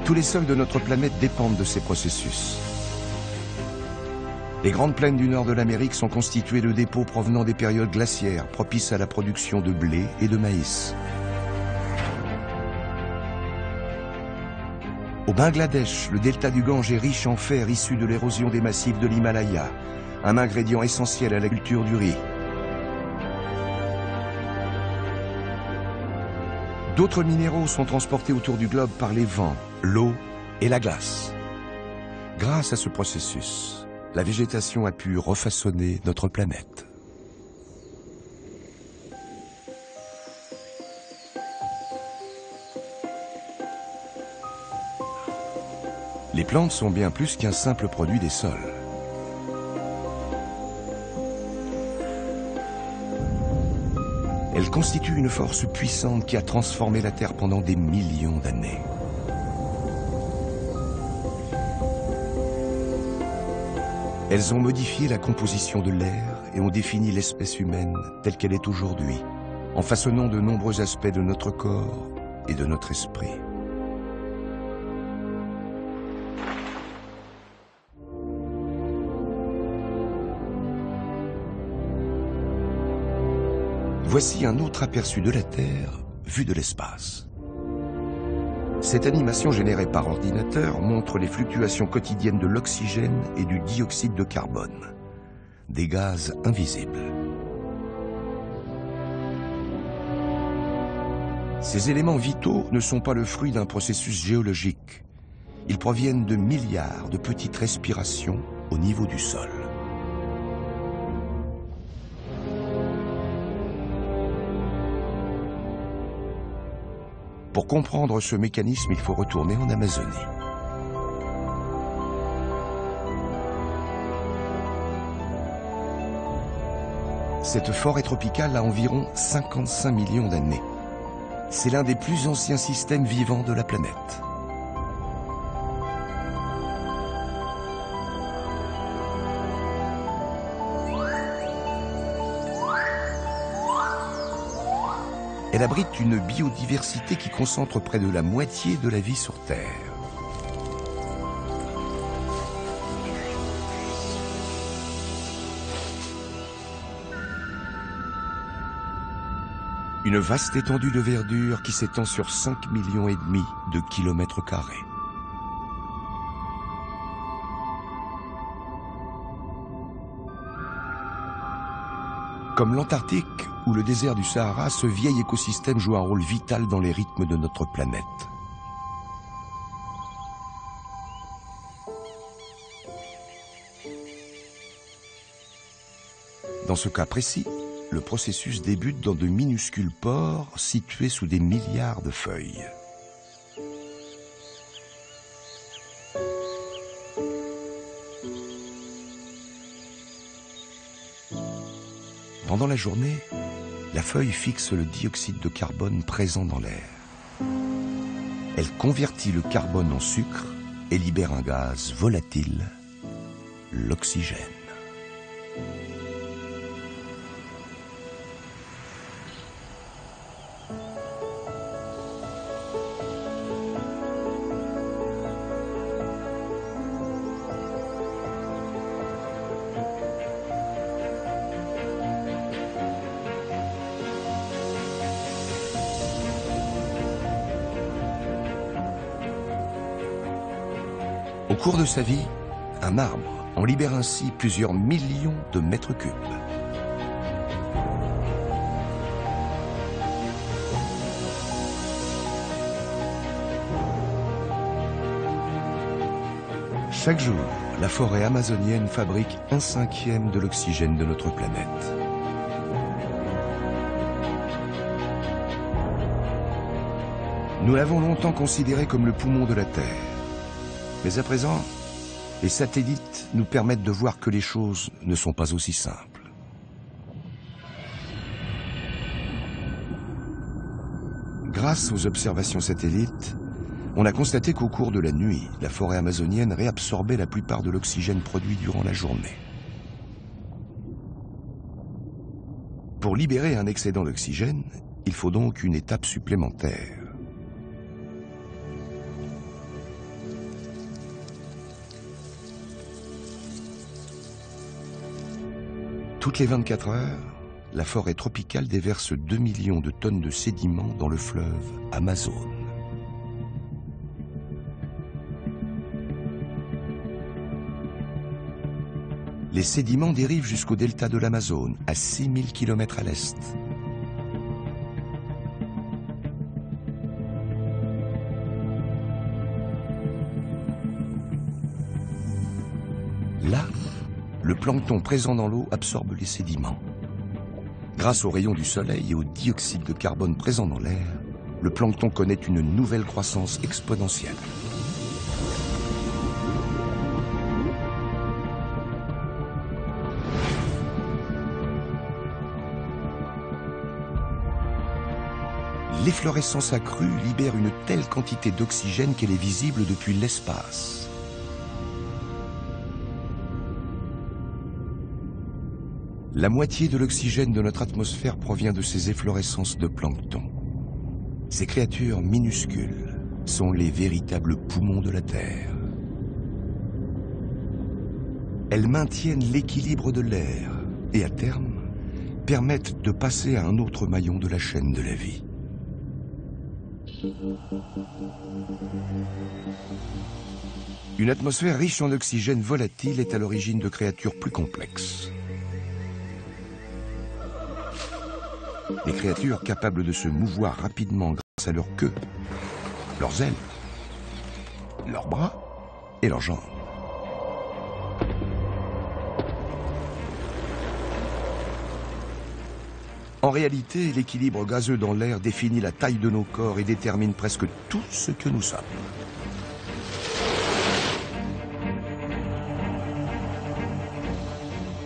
Tous les sols de notre planète dépendent de ces processus. Les grandes plaines du nord de l'Amérique sont constituées de dépôts provenant des périodes glaciaires, propices à la production de blé et de maïs. Au Bangladesh, le delta du Gange est riche en fer issu de l'érosion des massifs de l'Himalaya, un ingrédient essentiel à la culture du riz. D'autres minéraux sont transportés autour du globe par les vents, l'eau et la glace. Grâce à ce processus, la végétation a pu refaçonner notre planète. Les plantes sont bien plus qu'un simple produit des sols. Elles constituent une force puissante qui a transformé la Terre pendant des millions d'années. Elles ont modifié la composition de l'air et ont défini l'espèce humaine telle qu'elle est aujourd'hui, en façonnant de nombreux aspects de notre corps et de notre esprit. Voici un autre aperçu de la Terre vue de l'espace. Cette animation générée par ordinateur montre les fluctuations quotidiennes de l'oxygène et du dioxyde de carbone, des gaz invisibles. Ces éléments vitaux ne sont pas le fruit d'un processus géologique. Ils proviennent de milliards de petites respirations au niveau du sol. Pour comprendre ce mécanisme, il faut retourner en Amazonie. Cette forêt tropicale a environ 55 millions d'années. C'est l'un des plus anciens systèmes vivants de la planète. Elle abrite une biodiversité qui concentre près de la moitié de la vie sur Terre. Une vaste étendue de verdure qui s'étend sur 5,5 millions de kilomètres carrés. Comme l'Antarctique ou le désert du Sahara, ce vieil écosystème joue un rôle vital dans les rythmes de notre planète. Dans ce cas précis, le processus débute dans de minuscules pores situés sous des milliards de feuilles. Pendant la journée, la feuille fixe le dioxyde de carbone présent dans l'air. Elle convertit le carbone en sucre et libère un gaz volatile, l'oxygène. Au cours de sa vie, un arbre en libère ainsi plusieurs millions de mètres cubes. Chaque jour, la forêt amazonienne fabrique 1/5 de l'oxygène de notre planète. Nous l'avons longtemps considéré comme le poumon de la Terre. Mais à présent, les satellites nous permettent de voir que les choses ne sont pas aussi simples. Grâce aux observations satellites, on a constaté qu'au cours de la nuit, la forêt amazonienne réabsorbait la plupart de l'oxygène produit durant la journée. Pour libérer un excédent d'oxygène, il faut donc une étape supplémentaire. Toutes les 24 heures, la forêt tropicale déverse 2 millions de tonnes de sédiments dans le fleuve Amazone. Les sédiments dérivent jusqu'au delta de l'Amazone, à 6000 km à l'est. Là, le plancton présent dans l'eau absorbe les sédiments. Grâce aux rayons du soleil et au dioxyde de carbone présent dans l'air, le plancton connaît une nouvelle croissance exponentielle. L'efflorescence accrue libère une telle quantité d'oxygène qu'elle est visible depuis l'espace. La moitié de l'oxygène de notre atmosphère provient de ces efflorescences de plancton. Ces créatures minuscules sont les véritables poumons de la Terre. Elles maintiennent l'équilibre de l'air et, à terme, permettent de passer à un autre maillon de la chaîne de la vie. Une atmosphère riche en oxygène volatile est à l'origine de créatures plus complexes. Des créatures capables de se mouvoir rapidement grâce à leur queue, leurs ailes, leurs bras et leurs jambes. En réalité, l'équilibre gazeux dans l'air définit la taille de nos corps et détermine presque tout ce que nous sommes.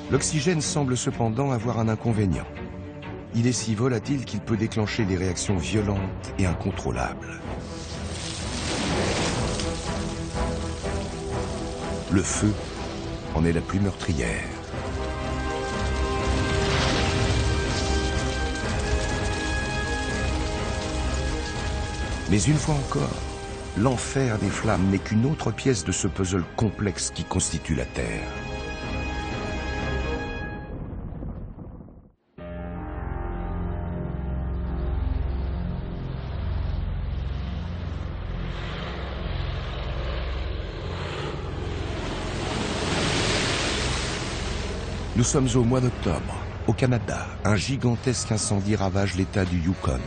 L'oxygène semble cependant avoir un inconvénient. Il est si volatile qu'il peut déclencher des réactions violentes et incontrôlables. Le feu en est la plus meurtrière. Mais une fois encore, l'enfer des flammes n'est qu'une autre pièce de ce puzzle complexe qui constitue la Terre. Nous sommes au mois d'octobre. Au Canada, un gigantesque incendie ravage l'État du Yukon.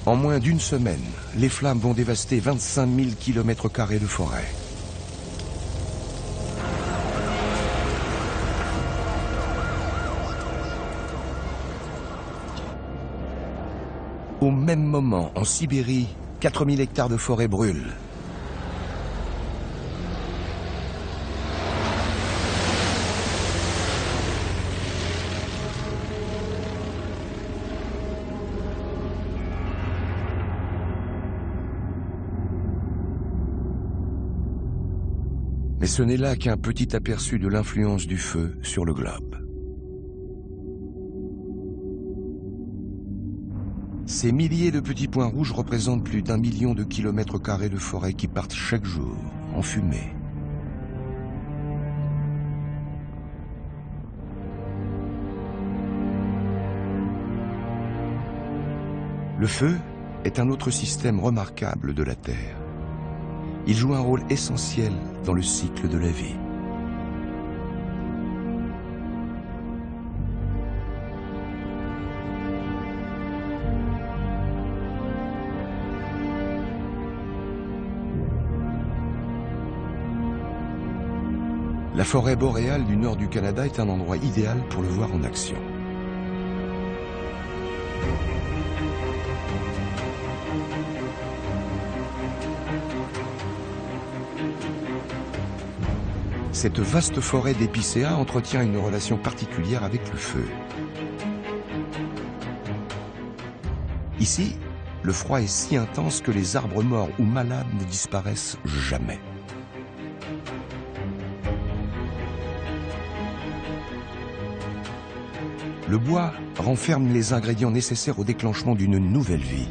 En moins d'une semaine, les flammes vont dévaster 25 000 km² de forêt. Au même moment, en Sibérie, 4 000 hectares de forêt brûlent. Mais ce n'est là qu'un petit aperçu de l'influence du feu sur le globe. Ces milliers de petits points rouges représentent plus d'1 million de kilomètres carrés de forêt qui partent chaque jour en fumée. Le feu est un autre système remarquable de la Terre. Il joue un rôle essentiel dans le cycle de la vie. La forêt boréale du nord du Canada est un endroit idéal pour le voir en action. Cette vaste forêt d'épicéas entretient une relation particulière avec le feu. Ici, le froid est si intense que les arbres morts ou malades ne disparaissent jamais. Le bois renferme les ingrédients nécessaires au déclenchement d'une nouvelle vie.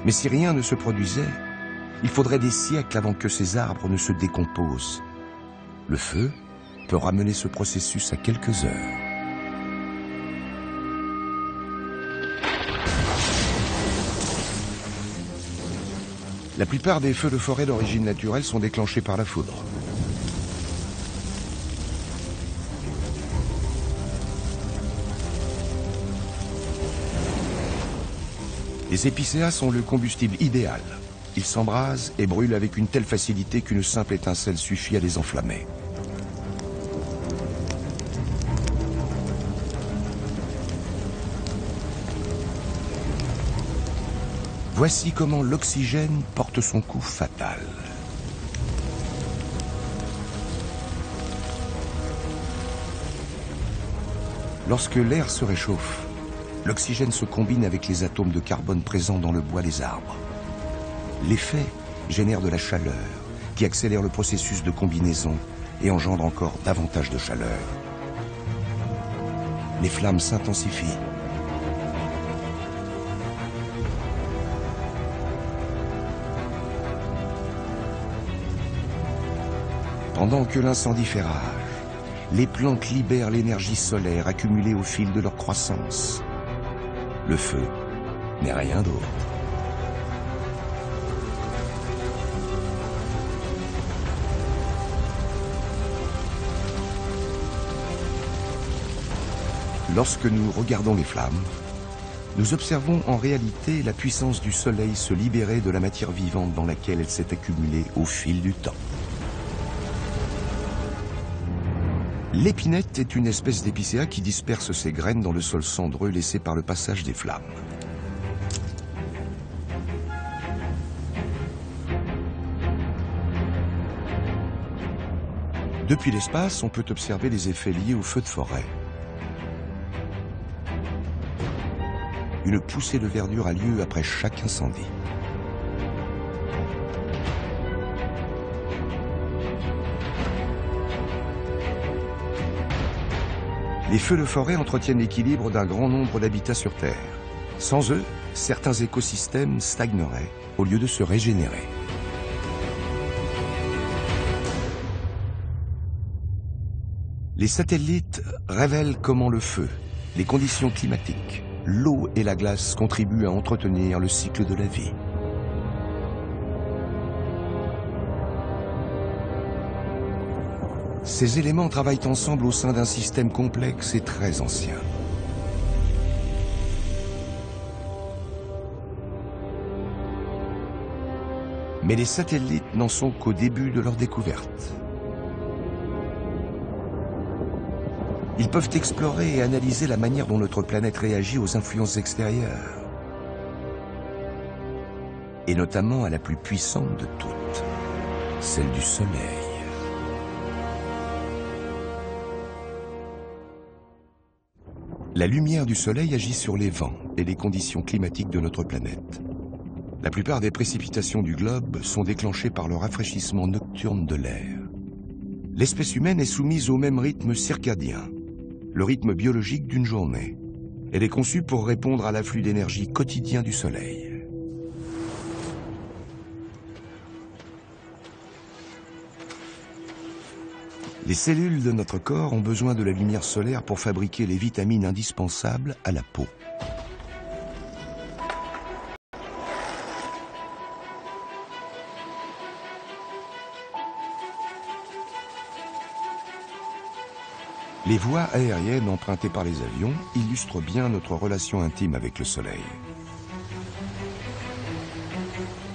Mais si rien ne se produisait, il faudrait des siècles avant que ces arbres ne se décomposent. Le feu peut ramener ce processus à quelques heures. La plupart des feux de forêt d'origine naturelle sont déclenchés par la foudre. Les épicéas sont le combustible idéal. Ils s'embrasent et brûlent avec une telle facilité qu'une simple étincelle suffit à les enflammer. Voici comment l'oxygène porte son coup fatal. Lorsque l'air se réchauffe, l'oxygène se combine avec les atomes de carbone présents dans le bois des arbres. L'effet génère de la chaleur qui accélère le processus de combinaison et engendre encore davantage de chaleur. Les flammes s'intensifient. Pendant que l'incendie fait rage, les plantes libèrent l'énergie solaire accumulée au fil de leur croissance. Le feu n'est rien d'autre. Lorsque nous regardons les flammes, nous observons en réalité la puissance du soleil se libérer de la matière vivante dans laquelle elle s'est accumulée au fil du temps. L'épinette est une espèce d'épicéa qui disperse ses graines dans le sol cendreux laissé par le passage des flammes. Depuis l'espace, on peut observer les effets liés au feu de forêt. Une poussée de verdure a lieu après chaque incendie. Les feux de forêt entretiennent l'équilibre d'un grand nombre d'habitats sur Terre. Sans eux, certains écosystèmes stagneraient au lieu de se régénérer. Les satellites révèlent comment le feu, les conditions climatiques, l'eau et la glace contribuent à entretenir le cycle de la vie. Ces éléments travaillent ensemble au sein d'un système complexe et très ancien. Mais les satellites n'en sont qu'au début de leur découverte. Ils peuvent explorer et analyser la manière dont notre planète réagit aux influences extérieures. Et notamment à la plus puissante de toutes, celle du Soleil. La lumière du Soleil agit sur les vents et les conditions climatiques de notre planète. La plupart des précipitations du globe sont déclenchées par le rafraîchissement nocturne de l'air. L'espèce humaine est soumise au même rythme circadien, le rythme biologique d'une journée. Elle est conçue pour répondre à l'afflux d'énergie quotidien du Soleil. Les cellules de notre corps ont besoin de la lumière solaire pour fabriquer les vitamines indispensables à la peau. Les voies aériennes empruntées par les avions illustrent bien notre relation intime avec le Soleil.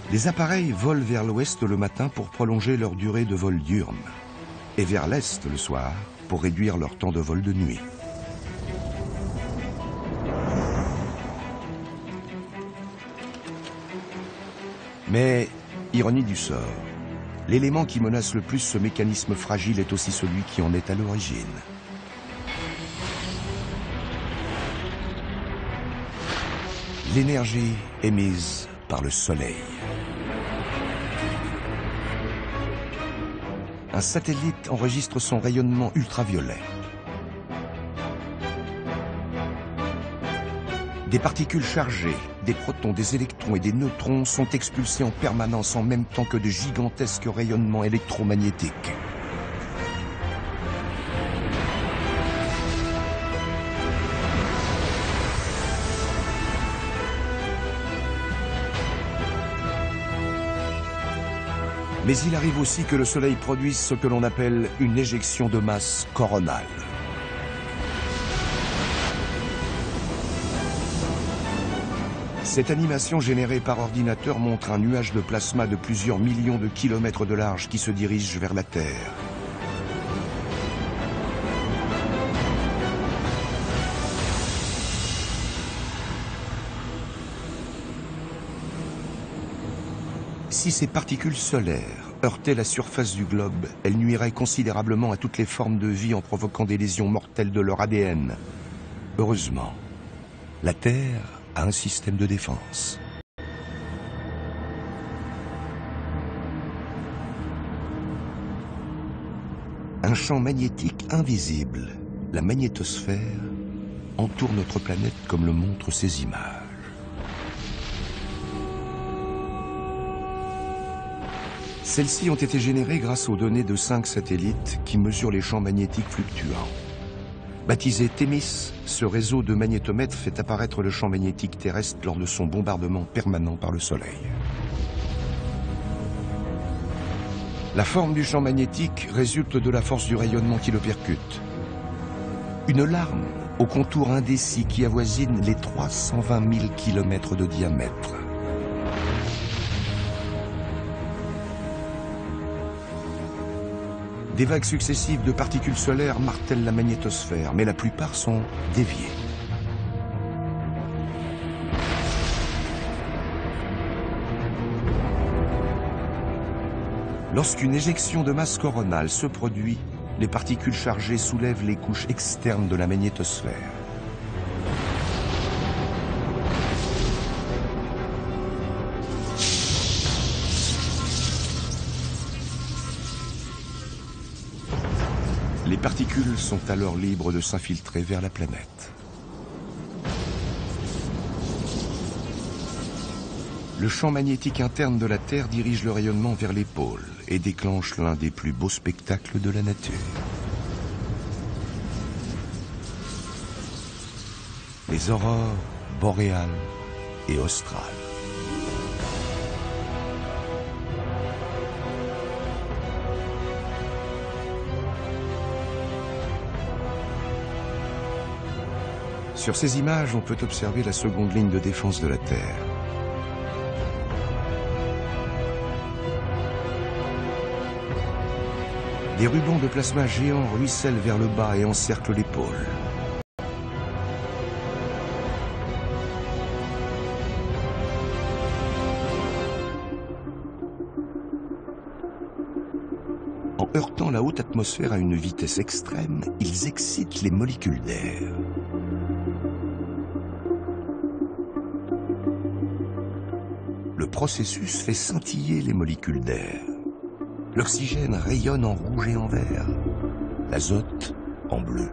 Les appareils volent vers l'ouest le matin pour prolonger leur durée de vol diurne, et vers l'est le soir pour réduire leur temps de vol de nuit. Mais, ironie du sort, l'élément qui menace le plus ce mécanisme fragile est aussi celui qui en est à l'origine. L'énergie émise par le Soleil. Un satellite enregistre son rayonnement ultraviolet. Des particules chargées, des protons, des électrons et des neutrons sont expulsés en permanence en même temps que de gigantesques rayonnements électromagnétiques. Mais il arrive aussi que le Soleil produise ce que l'on appelle une éjection de masse coronale. Cette animation générée par ordinateur montre un nuage de plasma de plusieurs millions de kilomètres de large qui se dirige vers la Terre. Si ces particules solaires heurtaient la surface du globe, elles nuiraient considérablement à toutes les formes de vie en provoquant des lésions mortelles de leur ADN. Heureusement, la Terre a un système de défense. Un champ magnétique invisible, la magnétosphère, entoure notre planète comme le montrent ces images. Celles-ci ont été générées grâce aux données de 5 satellites qui mesurent les champs magnétiques fluctuants. Baptisé Thémis, ce réseau de magnétomètres fait apparaître le champ magnétique terrestre lors de son bombardement permanent par le Soleil. La forme du champ magnétique résulte de la force du rayonnement qui le percute. Une larme au contour indécis qui avoisine les 320 000 km de diamètre. Des vagues successives de particules solaires martèlent la magnétosphère, mais la plupart sont déviées. Lorsqu'une éjection de masse coronale se produit, les particules chargées soulèvent les couches externes de la magnétosphère. Les particules sont alors libres de s'infiltrer vers la planète. Le champ magnétique interne de la Terre dirige le rayonnement vers les pôles et déclenche l'un des plus beaux spectacles de la nature. Les aurores boréales et australes. Sur ces images, on peut observer la seconde ligne de défense de la Terre. Des rubans de plasma géants ruissellent vers le bas et encerclent les pôles. En heurtant la haute atmosphère à une vitesse extrême, ils excitent les molécules d'air. Le processus fait scintiller les molécules d'air. L'oxygène rayonne en rouge et en vert, l'azote en bleu.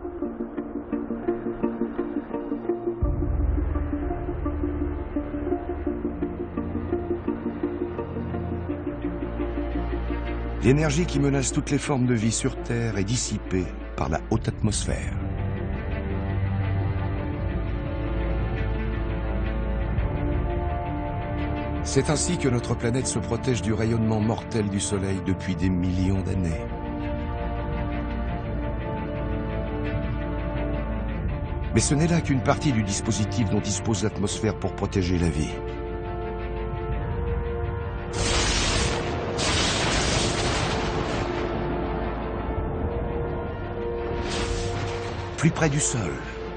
L'énergie qui menace toutes les formes de vie sur Terre est dissipée par la haute atmosphère. C'est ainsi que notre planète se protège du rayonnement mortel du Soleil depuis des millions d'années. Mais ce n'est là qu'une partie du dispositif dont dispose l'atmosphère pour protéger la vie. Plus près du sol,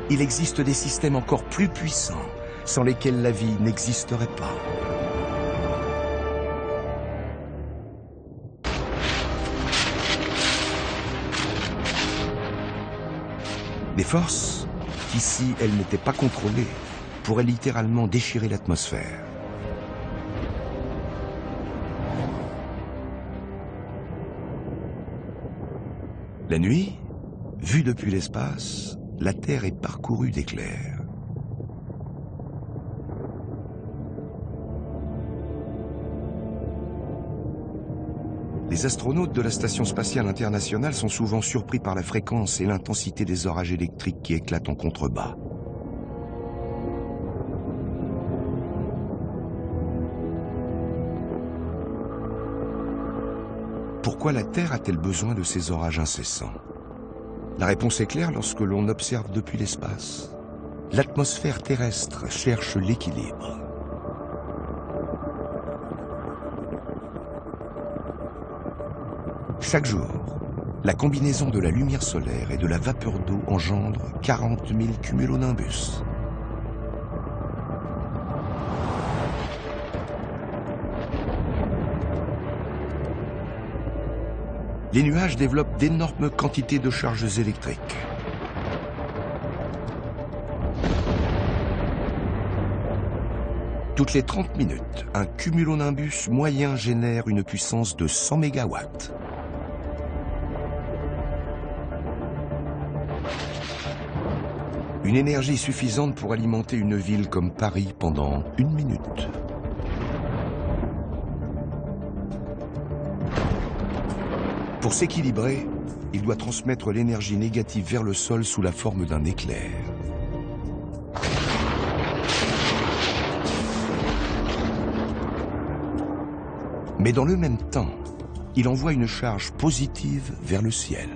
il existe des systèmes encore plus puissants, sans lesquels la vie n'existerait pas. Des forces, qui, si elles n'étaient pas contrôlées, pourraient littéralement déchirer l'atmosphère. La nuit, vue depuis l'espace, la Terre est parcourue d'éclairs. Les astronautes de la Station spatiale internationale sont souvent surpris par la fréquence et l'intensité des orages électriques qui éclatent en contrebas. Pourquoi la Terre a-t-elle besoin de ces orages incessants? La réponse est claire lorsque l'on observe depuis l'espace. L'atmosphère terrestre cherche l'équilibre. Chaque jour, la combinaison de la lumière solaire et de la vapeur d'eau engendre 40 000 cumulonimbus. Les nuages développent d'énormes quantités de charges électriques. Toutes les 30 minutes, un cumulonimbus moyen génère une puissance de 100 MW. Une énergie suffisante pour alimenter une ville comme Paris pendant 1 minute. Pour s'équilibrer, il doit transmettre l'énergie négative vers le sol sous la forme d'un éclair. Mais dans le même temps, il envoie une charge positive vers le ciel.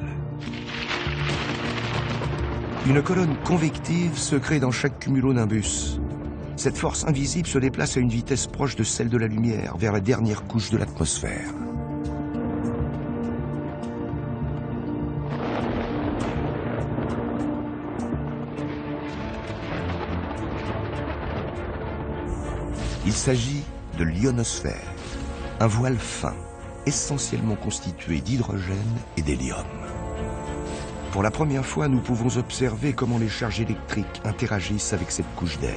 Une colonne convective se crée dans chaque cumulonimbus. Cette force invisible se déplace à une vitesse proche de celle de la lumière vers la dernière couche de l'atmosphère. Il s'agit de l'ionosphère, un voile fin, essentiellement constitué d'hydrogène et d'hélium. Pour la première fois, nous pouvons observer comment les charges électriques interagissent avec cette couche d'air.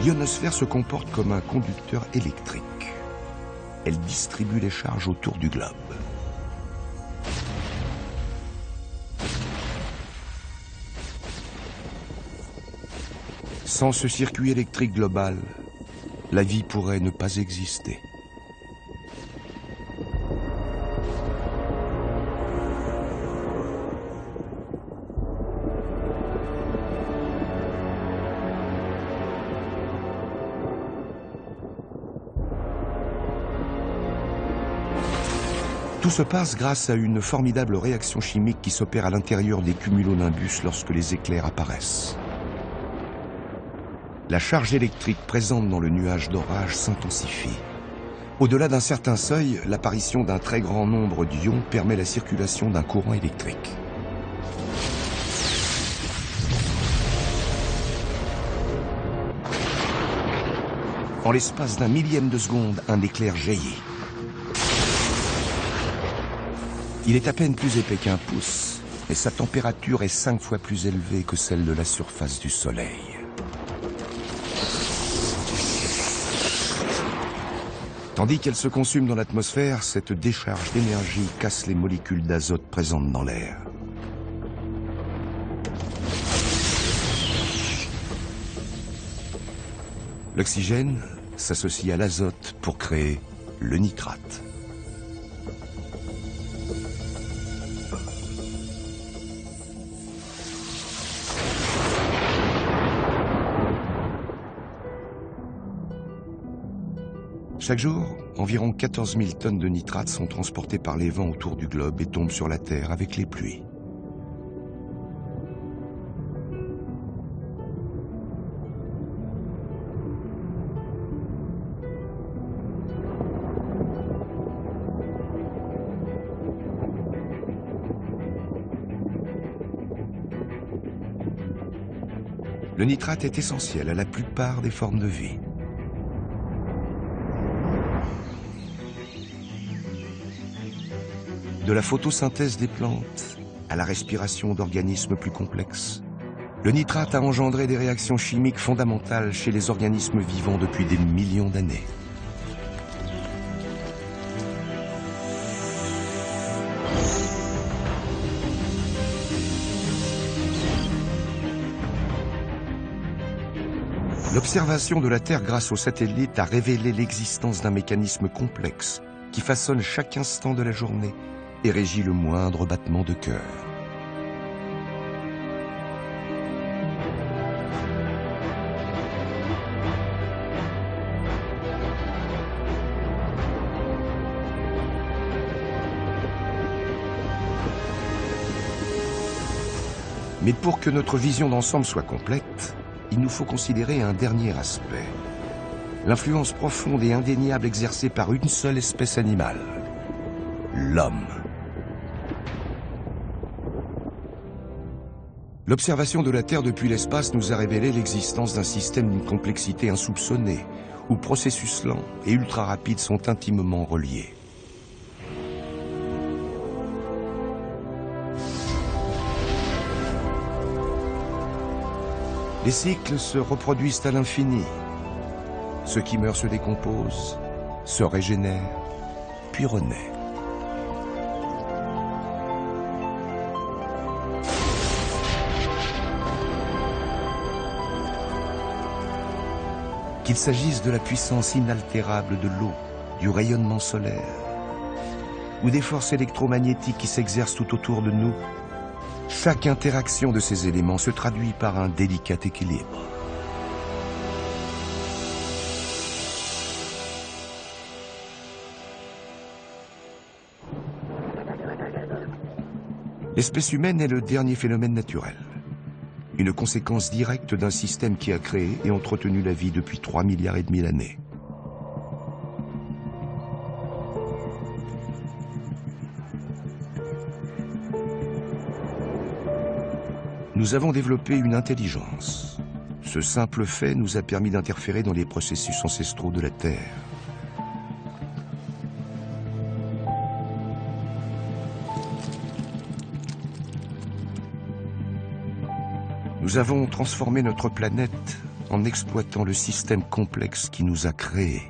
L'ionosphère se comporte comme un conducteur électrique. Elle distribue les charges autour du globe. Sans ce circuit électrique global, la vie pourrait ne pas exister. Tout se passe grâce à une formidable réaction chimique qui s'opère à l'intérieur des cumulonimbus lorsque les éclairs apparaissent. La charge électrique présente dans le nuage d'orage s'intensifie. Au-delà d'un certain seuil, l'apparition d'un très grand nombre d'ions permet la circulation d'un courant électrique. En l'espace d'un millième de seconde, un éclair jaillit. Il est à peine plus épais qu'un pouce, et sa température est 5 fois plus élevée que celle de la surface du Soleil. Tandis qu'elle se consume dans l'atmosphère, cette décharge d'énergie casse les molécules d'azote présentes dans l'air. L'oxygène s'associe à l'azote pour créer le nitrate. Chaque jour, environ 14 000 tonnes de nitrate sont transportées par les vents autour du globe et tombent sur la Terre avec les pluies. Le nitrate est essentiel à la plupart des formes de vie. De la photosynthèse des plantes à la respiration d'organismes plus complexes, le nitrate a engendré des réactions chimiques fondamentales chez les organismes vivants depuis des millions d'années. L'observation de la Terre grâce aux satellites a révélé l'existence d'un mécanisme complexe qui façonne chaque instant de la journée et régit le moindre battement de cœur. Mais pour que notre vision d'ensemble soit complète, il nous faut considérer un dernier aspect. L'influence profonde et indéniable exercée par une seule espèce animale, l'homme. L'observation de la Terre depuis l'espace nous a révélé l'existence d'un système d'une complexité insoupçonnée, où processus lents et ultra rapides sont intimement reliés. Les cycles se reproduisent à l'infini. Ce qui meurt se décompose, se régénère, puis renaît. Qu'il s'agisse de la puissance inaltérable de l'eau, du rayonnement solaire, ou des forces électromagnétiques qui s'exercent tout autour de nous, chaque interaction de ces éléments se traduit par un délicat équilibre. L'espèce humaine est le dernier phénomène naturel, une conséquence directe d'un système qui a créé et entretenu la vie depuis 3,5 milliards d'années. Nous avons développé une intelligence. Ce simple fait nous a permis d'interférer dans les processus ancestraux de la Terre. Nous avons transformé notre planète en exploitant le système complexe qui nous a créés.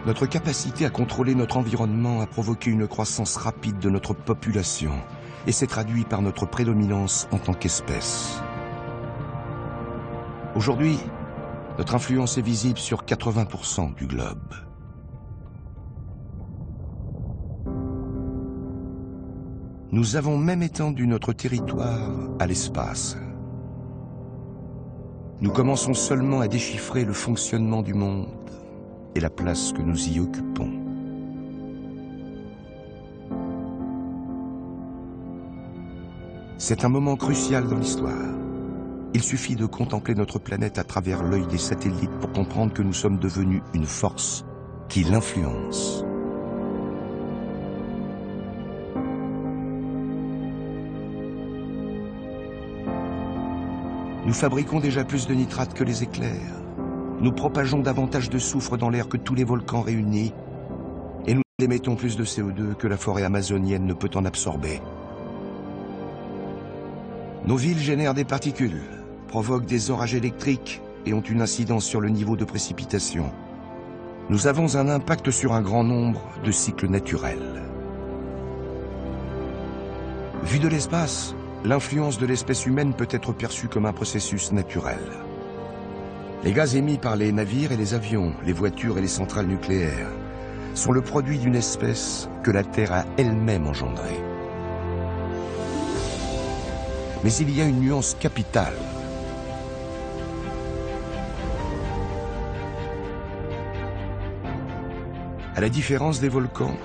Notre capacité à contrôler notre environnement a provoqué une croissance rapide de notre population et s'est traduit par notre prédominance en tant qu'espèce. Aujourd'hui, notre influence est visible sur 80% du globe. Nous avons même étendu notre territoire à l'espace. Nous commençons seulement à déchiffrer le fonctionnement du monde et la place que nous y occupons. C'est un moment crucial dans l'histoire. Il suffit de contempler notre planète à travers l'œil des satellites pour comprendre que nous sommes devenus une force qui l'influence. Nous fabriquons déjà plus de nitrates que les éclairs. Nous propageons davantage de soufre dans l'air que tous les volcans réunis. Et nous émettons plus de CO2 que la forêt amazonienne ne peut en absorber. Nos villes génèrent des particules, provoquent des orages électriques et ont une incidence sur le niveau de précipitation. Nous avons un impact sur un grand nombre de cycles naturels. Vu de l'espace, l'influence de l'espèce humaine peut être perçue comme un processus naturel. Les gaz émis par les navires et les avions, les voitures et les centrales nucléaires sont le produit d'une espèce que la Terre a elle-même engendrée. Mais il y a une nuance capitale. À la différence des volcans,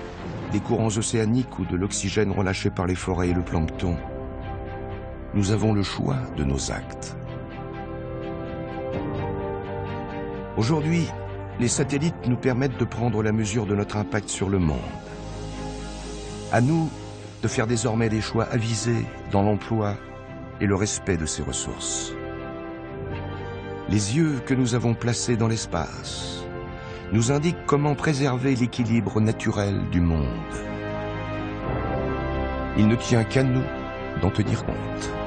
des courants océaniques ou de l'oxygène relâché par les forêts et le plancton, nous avons le choix de nos actes. Aujourd'hui, les satellites nous permettent de prendre la mesure de notre impact sur le monde. À nous de faire désormais des choix avisés dans l'emploi et le respect de ces ressources. Les yeux que nous avons placés dans l'espace nous indiquent comment préserver l'équilibre naturel du monde. Il ne tient qu'à nous d'en tenir compte.